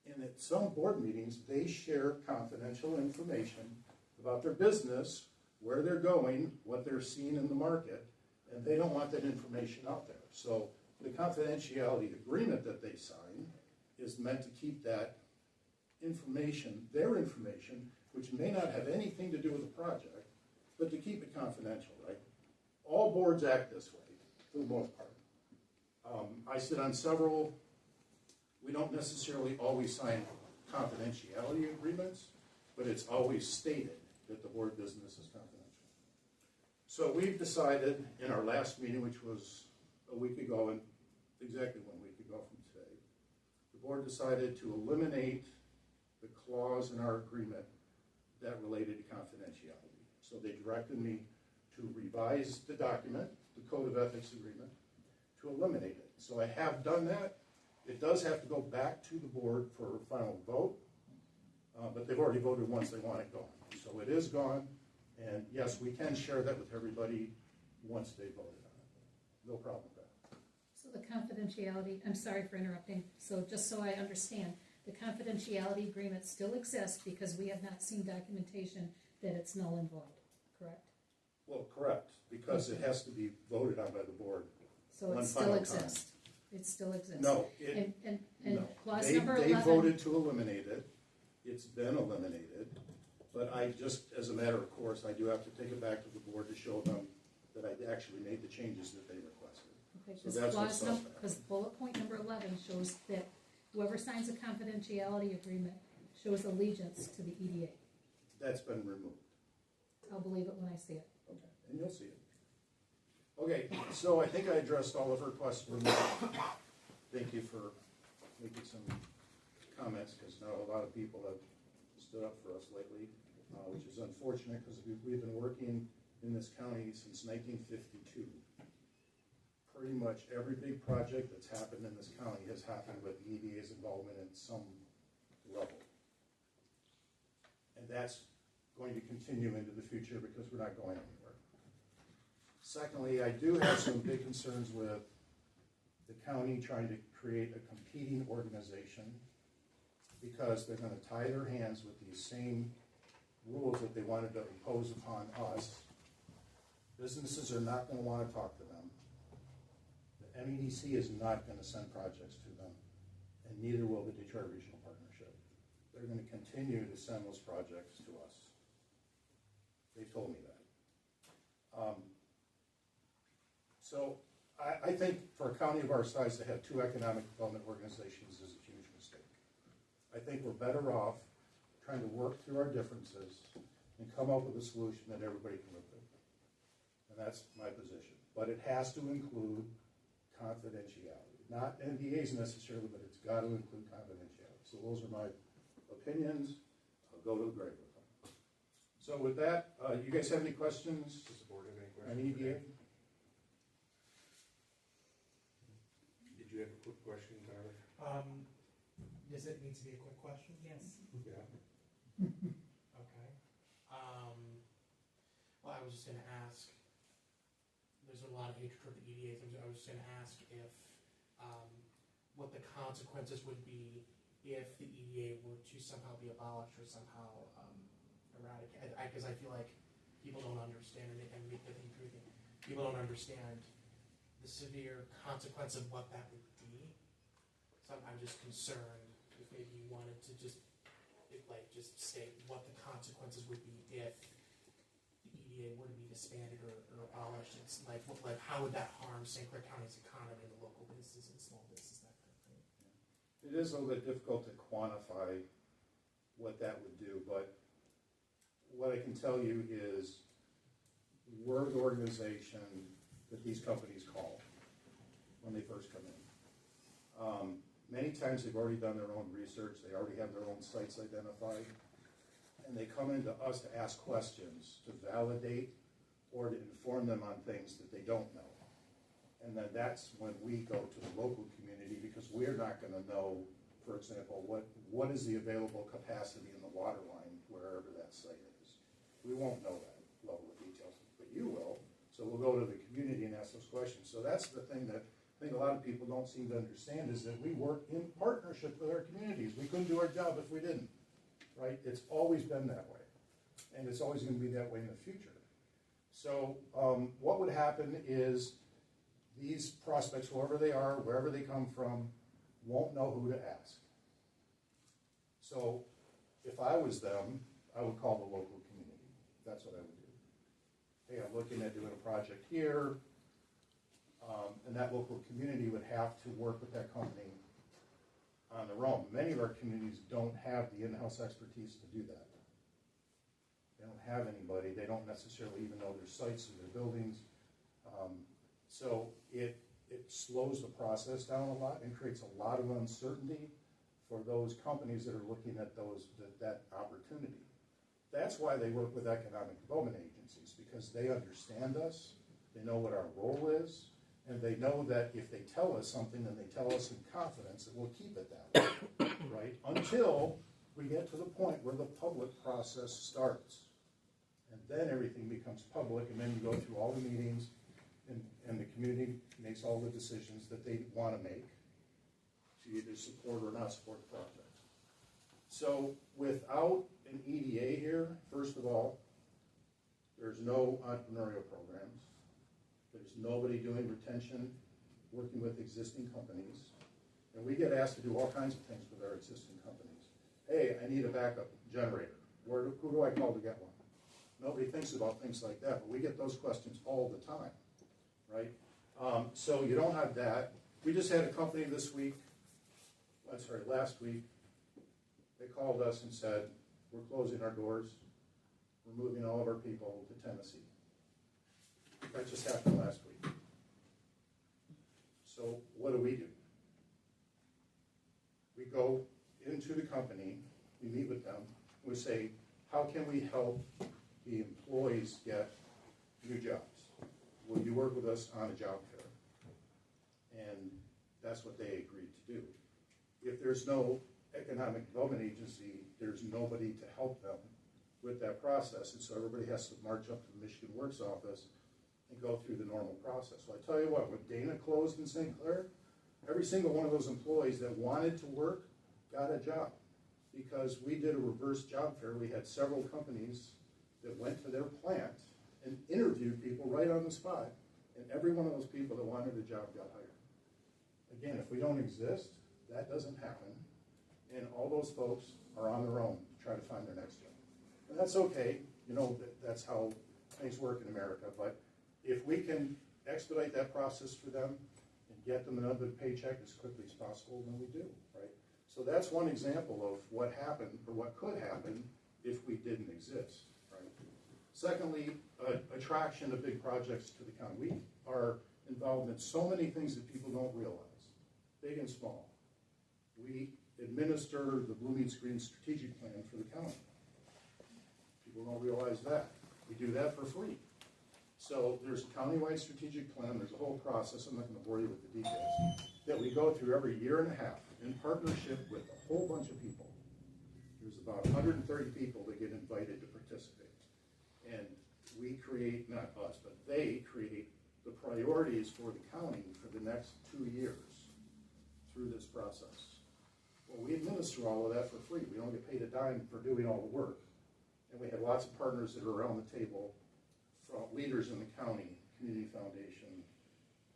And at some board meetings, they share confidential information about their business, where they're going, what they're seeing in the market, and they don't want that information out there. So the confidentiality agreement that they sign is meant to keep that information, their information, which may not have anything to do with the project, but to keep it confidential, right? All boards act this way, for the most part. I sit on several. We don't necessarily always sign confidentiality agreements, but it's always stated that the board business is confidential. So we've decided in our last meeting, which was a week ago, and exactly 1 week ago from today, the board decided to eliminate the clause in our agreement that related to confidentiality. So they directed me to revise the document, the Code of Ethics Agreement, to eliminate it. So I have done that. It does have to go back to the board for a final vote, but they've already voted once they want it gone. So it is gone, and yes, we can share that with everybody once they voted on it. No problem with that. So the confidentiality, I'm sorry for interrupting, so just so I understand, The confidentiality agreement still exists because we have not seen documentation that it's null and void, correct? Well, correct, because it has to be voted on by the board. So One it still final exists. It still exists. No, And no. clause They- number They 11. voted to eliminate it, it's been eliminated, but I just, as a matter of course, I do have to take it back to the board to show them that I actually made the changes that they requested. Okay, So that's what's suspect. because bullet point number 11 shows that whoever signs a confidentiality agreement shows allegiance to the EDA. That's been removed. I'll believe it when I see it. Okay, and you'll see it. Okay, so I think I addressed all of her questions. Thank you for making some comments, because now a lot of people have stood up for us lately, which is unfortunate, because we've been working in this county since 1952. Pretty much every big project that's happened in this county has happened with the EDA's involvement in some level. And that's going to continue into the future because we're not going anywhere. Secondly, I do have some big concerns with the county trying to create a competing organization, because they're going to tie their hands with these same rules that they wanted to impose upon us. Businesses are not going to want to talk to them. The MEDC is not going to send projects to them, and neither will the Detroit Regional Partnership. They're going to continue to send those projects to us. They told me that. So I think for a county of our size to have two economic development organizations is a huge mistake. I think we're better off trying to work through our differences and come up with a solution that everybody can live with. And that's my position. But it has to include confidentiality. Not NDAs necessarily, but it's got to include confidentiality. So those are my opinions. I'll go to the grave with them. So with that, you guys have any questions? Does the board have any On questions? EDA? Did you have a quick question, Tyler? Does it need to be a quick question? Yes. Yeah. Okay. Well, I was just gonna ask, there's a lot of hatred for the EDAs, I was just gonna ask if, what the consequences would be if the EDA were to somehow be abolished or somehow, eradicated, because I feel like people don't understand, and I think people don't understand the severe consequence of what that would be. So I'm just concerned if maybe you wanted to just state what the consequences would be if the EDA were to be disbanded or abolished. It's like how would that harm St. Clair County's economy, the local businesses and small businesses, that kind of thing? It is a little bit difficult to quantify what that would do, but what I can tell you is we're the organization that these companies call when they first come in. Many times they've already done their own research, they already have their own sites identified, and they come into us to ask questions to validate or to inform them on things that they don't know. And then that's when we go to the local community, because we're not going to know, for example, what is the available capacity in the water line wherever that site is. We won't know that level of details, but you will. So we'll go to the community and ask those questions. So that's the thing that I think a lot of people don't seem to understand, is that we work in partnership with our communities. We couldn't do our job if we didn't, right? It's always been that way, and it's always going to be that way in the future. So what would happen is these prospects, whoever they are, wherever they come from, won't know who to ask. So if I was them, I would call the local community. That's what I would do. Hey, I'm looking at doing a project here. And that local community would have to work with that company on their own. Many of our communities don't have the in-house expertise to do that. They don't have anybody. They don't necessarily even know their sites or their buildings. So it slows the process down a lot and creates a lot of uncertainty for those companies that are looking at that opportunity. That's why they work with economic development agencies, because they understand us, they know what our role is, and they know that if they tell us something, then they tell us in confidence that we'll keep it that way, right? Until we get to the point where the public process starts. And then everything becomes public, and then you go through all the meetings, and the community makes all the decisions that they want to make to either support or not support the project. So without an EDA here, first of all, there's no entrepreneurial programs. There's nobody doing retention, working with existing companies. And we get asked to do all kinds of things with our existing companies. Hey, I need a backup generator. Who do I call to get one? Nobody thinks about things like that, but we get those questions all the time, right? So you don't have that. We just had a company last week, they called us and said, we're closing our doors, we're moving all of our people to Tennessee. That just happened last week. So what do? We go into the company, we meet with them, we say, how can we help the employees get new jobs? Will you work with us on a job fair? And that's what they agreed to do. If there's no economic development agency, there's nobody to help them with that process, and so everybody has to march up to the Michigan Works office and go through the normal process. So I tell you what, when Dana closed in St. Clair, every single one of those employees that wanted to work got a job, because we did a reverse job fair. We had several companies that went to their plant and interviewed people right on the spot, and every one of those people that wanted a job got hired. Again, if we don't exist, that doesn't happen, and all those folks are on their own to try to find their next job. And that's okay, you know, that's how things work in America, but if we can expedite that process for them and get them another paycheck as quickly as possible, then we do, right? So that's one example of what happened, or what could happen, if we didn't exist, right? Secondly, attraction of big projects to the county. We are involved in so many things that people don't realize, big and small. We administer the Blooming's Green strategic plan for the county. People don't realize that. We do that for free. So there's a countywide strategic plan, there's a whole process, I'm not going to bore you with the details, that we go through every year and a half in partnership with a whole bunch of people. There's about 130 people that get invited to participate. And we create, not us, but they create the priorities for the county for the next 2 years through this process. Well, we administer all of that for free. We don't get paid a dime for doing all the work. And we have lots of partners that are around the table, from leaders in the county, Community Foundation,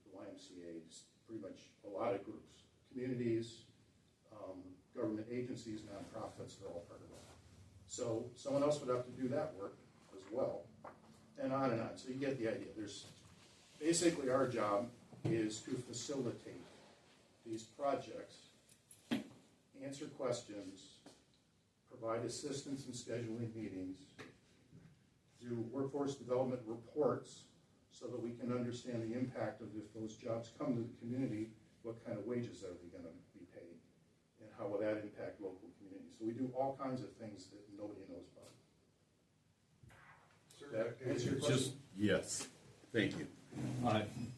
the YMCA, just pretty much a lot of groups, communities, government agencies, nonprofits, they're all part of that. So someone else would have to do that work as well, and on and on. So you get the idea. There's basically, our job is to facilitate these projects, answer questions, provide assistance in scheduling meetings, do workforce development reports so that we can understand the impact of if those jobs come to the community, what kind of wages are they going to be paid, and how will that impact local communities. So we do all kinds of things that nobody knows about. That answer your question? Yes, thank you.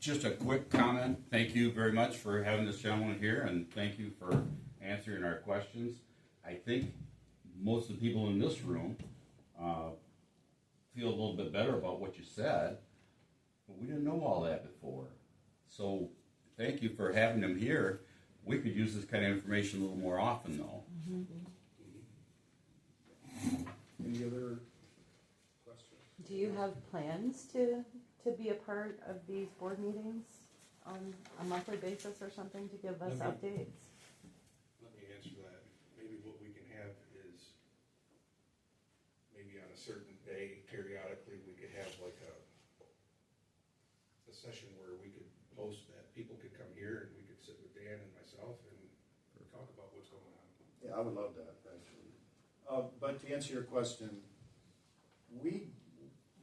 Just a quick comment. Thank you very much for having this gentleman here, and thank you for answering our questions. I think most of the people in this room feel a little bit better about what you said, but we didn't know all that before. So thank you for having them here. We could use this kind of information a little more often, though. Any other questions? Do you have plans to be a part of these board meetings on a monthly basis or something to give us updates? Let me answer that. Maybe what we can have is, maybe on a certain day, periodically, we could have like a session where we could post that people could come here and we could sit with Dan and myself and talk about what's going on. Yeah, I would love that, actually. But to answer your question,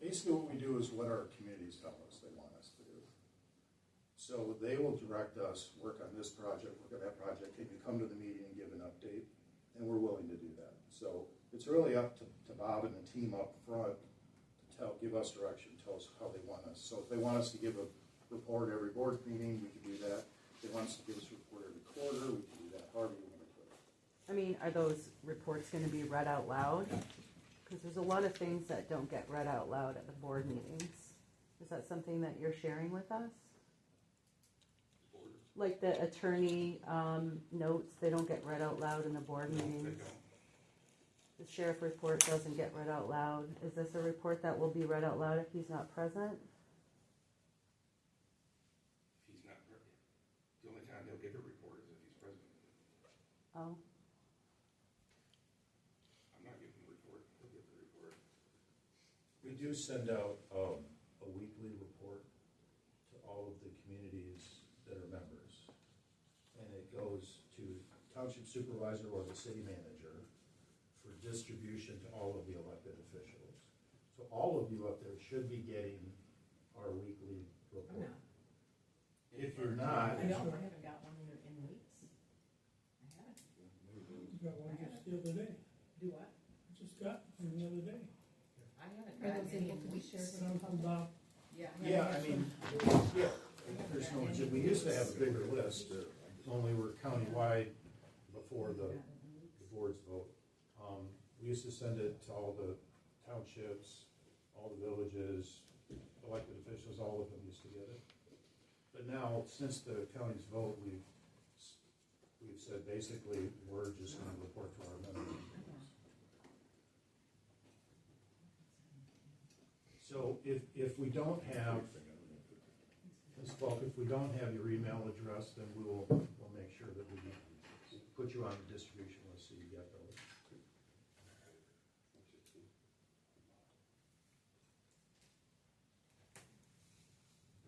basically what we do is what our communities tell us they want us to do. So they will direct us, work on this project, work on that project, can you come to the meeting and give an update? And we're willing to do that. So it's really up to Bob and the team up front to give us direction, tell us how they want us. So if they want us to give a report every board meeting, we can do that. If they want us to give us a report every quarter, we can do that, however you want to do it. I mean, are those reports going to be read out loud? Because there's a lot of things that don't get read out loud at the board meetings. Is that something that you're sharing with us? Like the attorney notes, they don't get read out loud in the board meetings? They don't. The sheriff report doesn't get read out loud. Is this a report that will be read out loud if he's not present? If he's not, the only time he'll give a report is if he's present. Oh, I'm not giving the report, he'll give the report. We do send out a weekly report to all of the communities that are members. And it goes to township supervisor or the city manager for distribution to all of the elected officials. So all of you up there should be getting our weekly report. If you're not, I haven't got one in weeks. I haven't. You got one just the other day. Do what? Just got one the other day. I haven't Are gotten those any able in to be weeks. shared with the Something public? about, yeah, I mean, yeah, there's no, we used to have a bigger list, only we're countywide before the board's vote. We used to send it to all the townships, all the villages, elected officials, all of them used to get it. But now, since the county's vote, we've said basically, we're just gonna report to our members. So if we don't have, Ms. Falk, if we don't have your email address, then we'll make sure that we put you on the distribution list so you get those.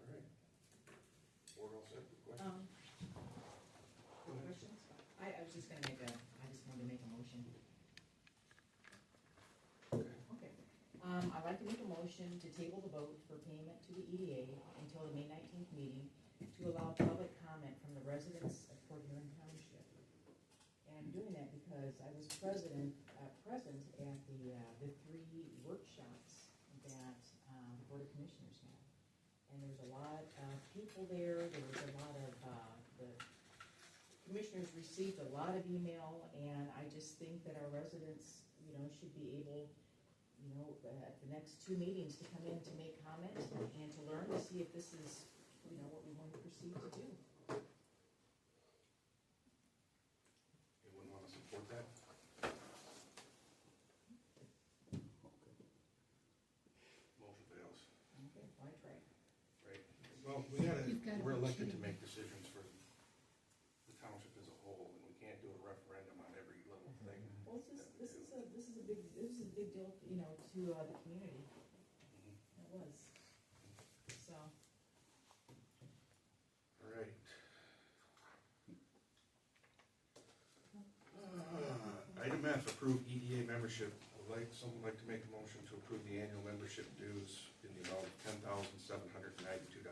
All right. Board all set for questions? Questions? I was just gonna I just wanted to make a motion. Okay. I'd like to make a motion to table the vote for payment to the EDA until the May 19th meeting to allow public comment from the residents of Port Huron Township. And I'm doing that because I was present at the 3 workshops that Board of Commissioners had. And there was a lot of people there. There was a lot of the commissioners received a lot of email, and I just think that our residents, should be able, at the next 2 meetings to come in to make comment and to learn to see if this is, what we want to proceed to do. Anyone want to support that? Motion fails. Okay, well, I tried. Right. Well, we're elected to make decisions for the township as a whole, and we can't do a referendum on every little thing. Well, this is a big deal, to the community. It was. So. All right. Item F, approve EDA membership. Someone like to make a motion to approve the annual membership dues in the amount of $10,792.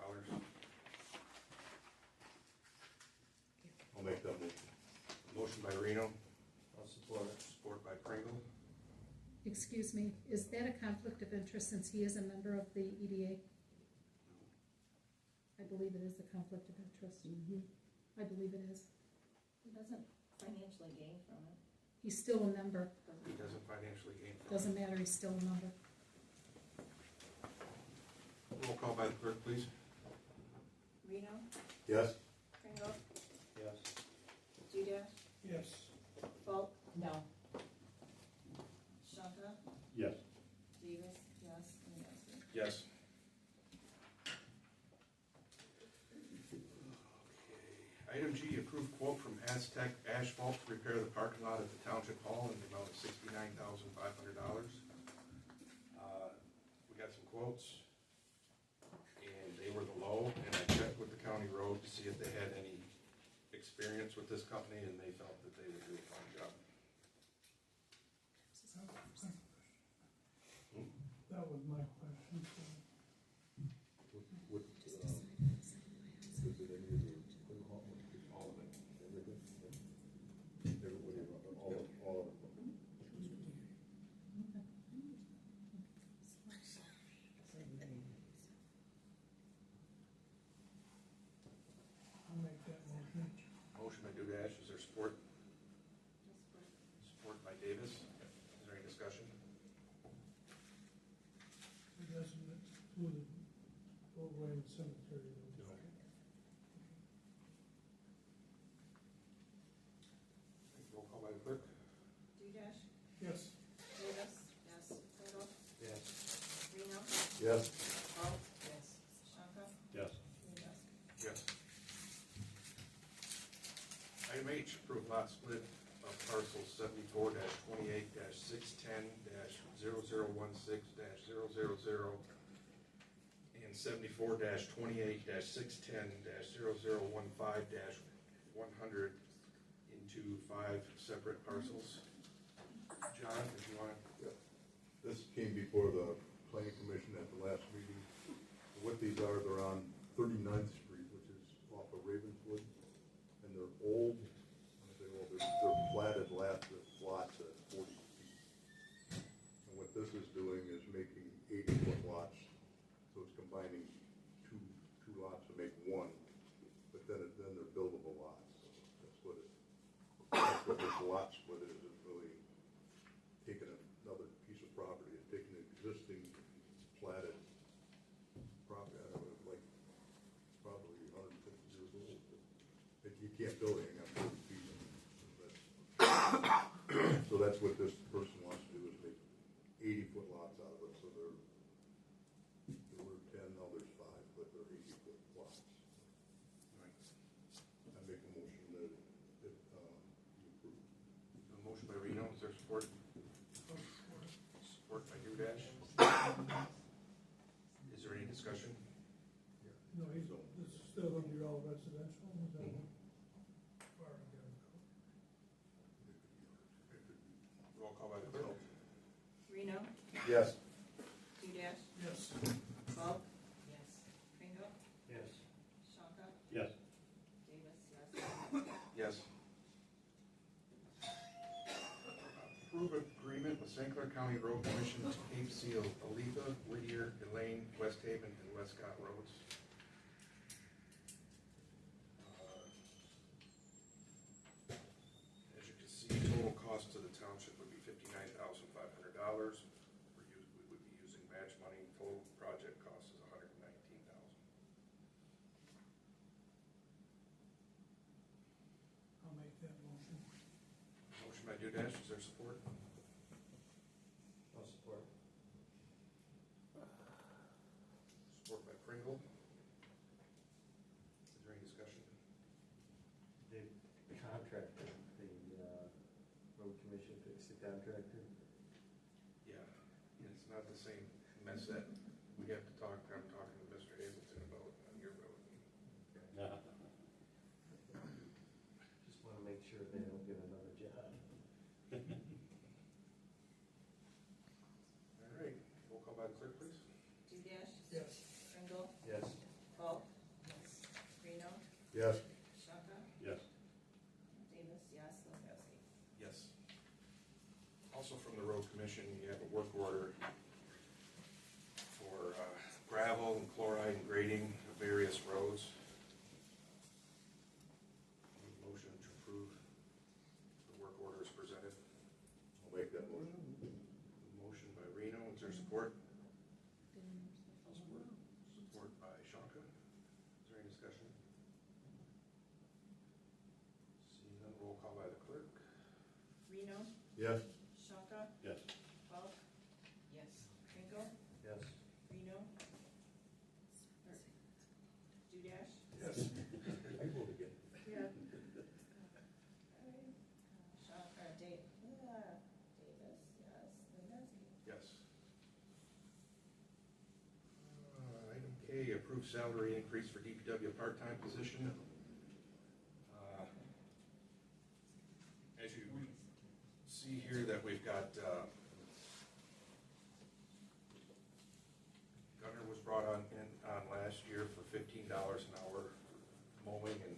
I'll make that motion. Motion by Reno, I'll support it. support by Pringle. Excuse me, is that a conflict of interest since he is a member of the EDA? I believe it is a conflict of interest. I believe it is. He doesn't financially gain from it. He's still a member. He doesn't financially gain from it. Doesn't matter, he's still a member. Roll call by the clerk, please. Reno, Yes? Pringle, Yes. Duda, yes. Bulk, No. Shaka, Yes. Davis, yes, and Yasti. Yes. Okay. Item G, approved quote from Aztec Asphalt to repair the parking lot at the Township Hall in the amount of $69,500. We got some quotes, and they were the low, and I checked with the county road to see if they had any experience with this company, and they felt that they would do a fine job. That was my question. What, is it any of the, All of it. everything? Everybody, all of it. I'll make that motion. Motion by Dugash, is there support? Support by Davis. Is there any discussion? It doesn't include the roadway and cemetery. Roll call by the clerk. Duda, Yes. Yes. Paul, Yes. Shaka, Yes. Yudowski. Yes. Item H, approve lot split of parcels 74-28-610-0016-000 and 74-28-610-0015-100 into 5 separate parcels. John, if you want to. This came before the planning commission at the last meeting. What these are, they're on 39th Street, which is off of Ravenswood, and they're old. When I say old, they're platted lots at 40 feet. And what this is doing is making 80-foot lots, so it's combining two lots to make one, but then they're buildable lots. That's what this lot split is. It's really taking another piece of property, it's taking an existing platted property, I don't know, like probably 150 years old. But you can't build anything on 40 feet. So that's what this person wants to do, is make 80-foot lots out of it. So there were 10, now there's 5, but they're 80-foot lots. I make a motion that you approve. A motion by Reno, is there support? Support by Udash. Is there any discussion? No, this is still gonna be all residential, is that one? Far again. Roll call by the clerk. Reno, Yes. Udash, Yes. Paul, Yes. Kringle, Yes. Shaka, Yes. Davis, yes. Yes. Approve agreement with St. Clair County Road Commission to Cape Seal, Aliva, Whittier, Elaine, West Haven, and Westcott roads. As you can see, total cost to the township would be $59,500. We would be using match money. Total project cost is $119,000. I'll make that motion. Motion by Dudash, is there support? I'll support. Support by Pringle. Is there any discussion? The contractor, the road commission fixed the contractor. Yeah, it's not the same mess that we have to talk, I'm talking to Mr. Hazelton about on your road. Just want to make sure they don't get another job. All right, roll call by the clerk, please. Udash, Yes. Kringle, Yes. Paul, Yes. Reno, Yes. Shaka, Yes. Davis, yes. Yudowski. Yes. Also from the road commission, you have a work order for gravel and chloride and grading of various roads. Need a motion to approve the work order as presented. I'll make that motion. Motion by Reno, is there support? Support by Shaka. Is there any discussion? Seeing none, roll call by the clerk. Reno, Yes. Shaka, Yes. Paul, Yes. Kringle, Yes. Reno, Udash, Yes. I vote again. yeah. Shaka, Davis, yes. Yudowski. Yes. Item K, approve salary increase for DPW part-time position. As you see here that we've got, Gunner was brought on last year for $15 an hour mowing and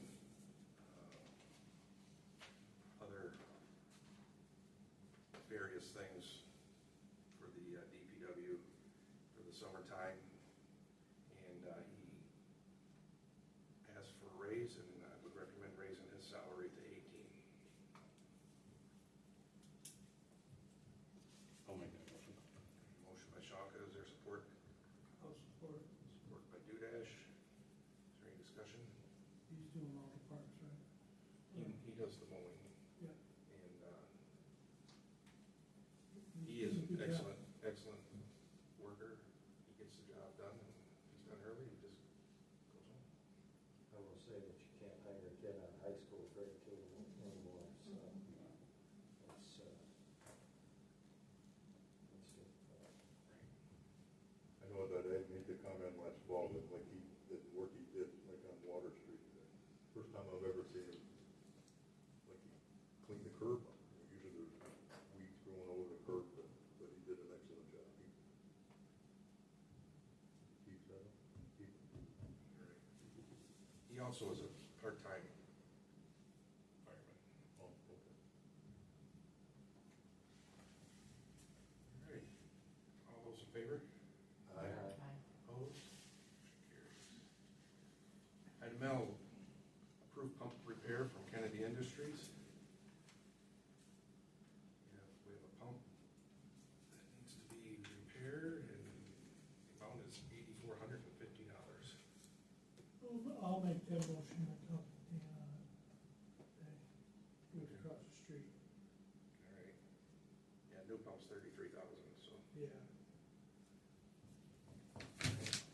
other various things for the DPW for the summertime. And he asked for a raise, and I would recommend raising his salary to 18. I'll make that motion. Motion by Shaka, is there support? I'll support. Support by Dudash. Is there any discussion? He's doing all the parts, right? He does the mowing. Yeah. And he is an excellent worker. He gets the job say that you can't hire a kid on a high school grade table anymore, so it's difficult. I know that I made the comment last fall that like the work he did like on Water Street, first time I've ever seen him, like he cleaned the curb up. Usually there's weeds growing over the curb, but he did an excellent job. He keeps that up. He also is a part-time fireman. Oh, okay. All right. All those in favor? Aye. Opposed? Motion carries. Item L, approved pump repair from Kennedy Industries. We have a pump that needs to be repaired, and the amount is $8,450. I'll make that motion, I talk to Dan on it. He was across the street, All right. Yeah, new pump's $33,000, so. yeah.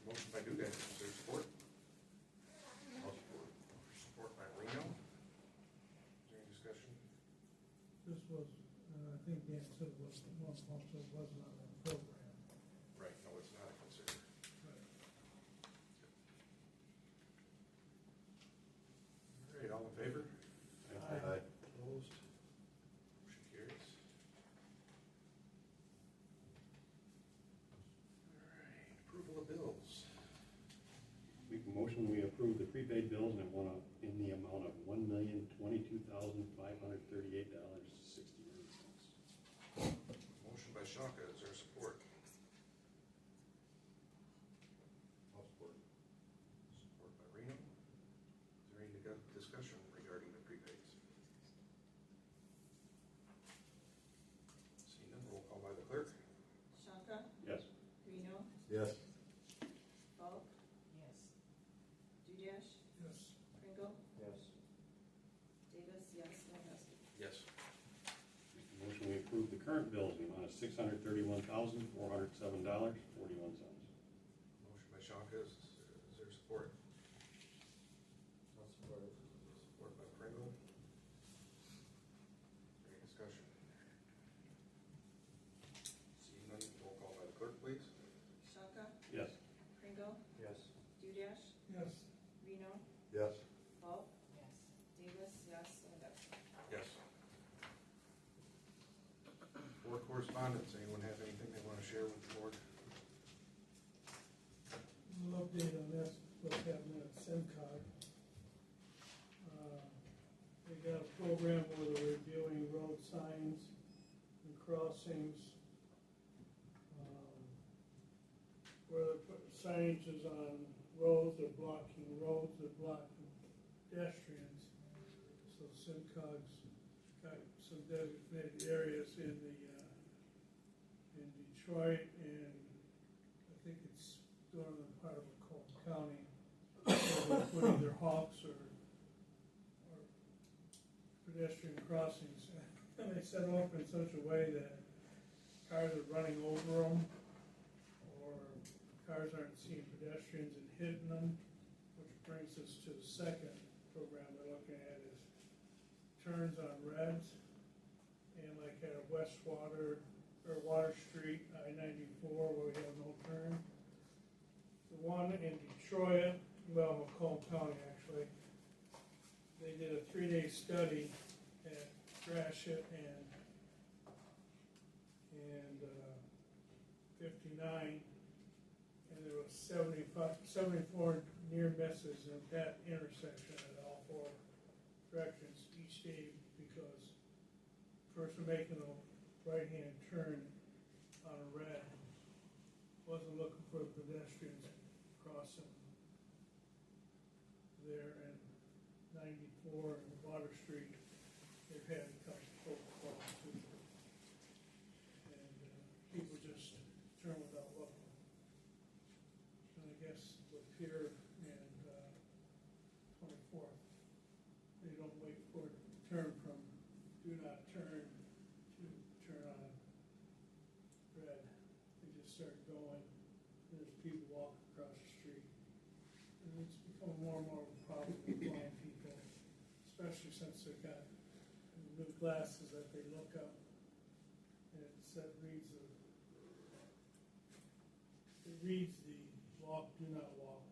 Motion by Dugan, is there support? I'll support. Support by Reno. Is there any discussion? This was, I think Dan said it was, one pump that wasn't on that program. Right, no, it's not a concern. Right. All right, all in favor? Aye. Opposed? Motion carries. All right, approval of bills. Make a motion, we approve the prepaid bills in the amount of $1,022,538.61. Motion by Shaka, is there support? I'll support. Support by Reno. Is there any discussion regarding the prepays? Seeing none, roll call by the clerk. Shaka, Yes. Reno, Yes. Bulk, Yes. Dudash, Yes. Pringle, Yes. Davis, yes, Wondusky. Yes. Make a motion, we approve the current bills in the amount of $631,407.41. Motion by Shaka, is there support? I'll support it. Support by Pringle. Any discussion? Seeing none, roll call by the clerk, please. Shaka, Yes. Pringle, Yes. Dudash, Yes. Reno, Yes. Bulk, Yes. Davis, yes, Wondusky. Yes. Board correspondence, anyone have anything they want to share with the board? A little update on this, what's happening at SimCog. They got a program where they're reviewing road signs and crossings. Where they're putting signages on roads, they're blocking roads, they're blocking pedestrians. So SimCog's got some designated areas in Detroit, and I think it's doing it in part of Macomb County. So they're putting either hawks or pedestrian crossings, and they set them up in such a way that cars are running over them, or cars aren't seeing pedestrians and hitting them, which brings us to the second program we're looking at is turns on reds, and like at Water Street, I-94, where we have no turn. The one in Detroit, well, Macomb County actually, they did a 3-day study at Gratiot and 59, and there was 74 near misses at that intersection at all 4 directions each day, because person making a right-hand turn on a red wasn't looking for the pedestrians crossing there, and 94 and Water Street, they've had a couple of calls too. And people just turn without looking. And I guess with Pier and 24th, they don't wait for it to turn from do not turn to turn on red. They just start going. There's people walking across the street. And it's becoming more and more of a problem with especially since they've got new glasses that they look up, and it reads the walk, do not walk.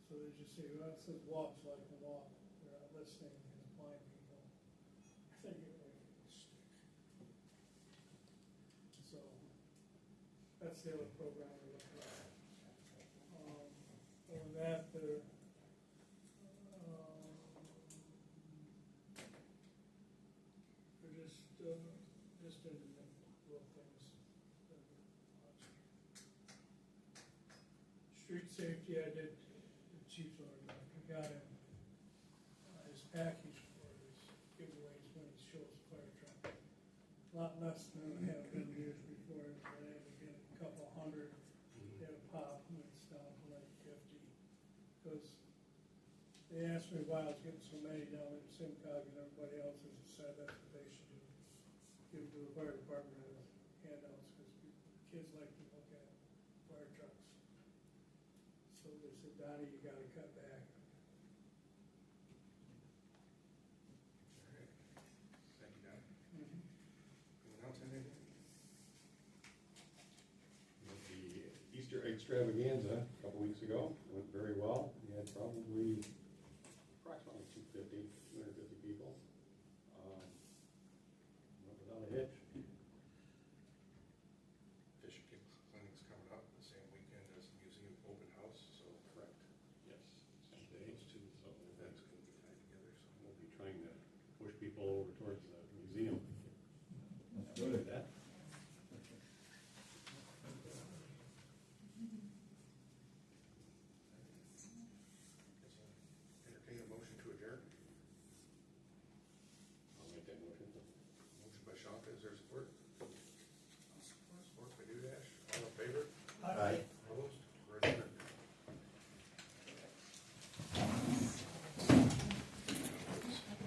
So they just say, well, it says walk, so I can walk. They're not listening, and blind people. I think it really stick. So that's the other program we're looking at. Other than that, they're just into little things. Street safety, I did the chief's order. I got him his package for his giveaways when he shows the fire truck. A lot less than I have been years before. I had to get a couple hundred. They had a pop, and it's down to like 50. Because they asked me why I was getting so many down at Simcog, and everybody else has said that's what they should do. Give to the fire department as handouts, because kids like to look at fire trucks. So they said, Donnie, you gotta cut back. All right. Thank you, Don. Anyone else have anything? The Easter extravaganza a couple weeks ago went very well. We had probably approximately 250 people. Went without a hitch. Fish clinic's coming up the same weekend as the museum open house, so. Correct. Yes. Same day. Those two events can be tied together, so. We'll be trying to push people over towards the museum. Good at that. Entertain a motion to adjourn. I'll make that motion. Motion by Shaka, is there support?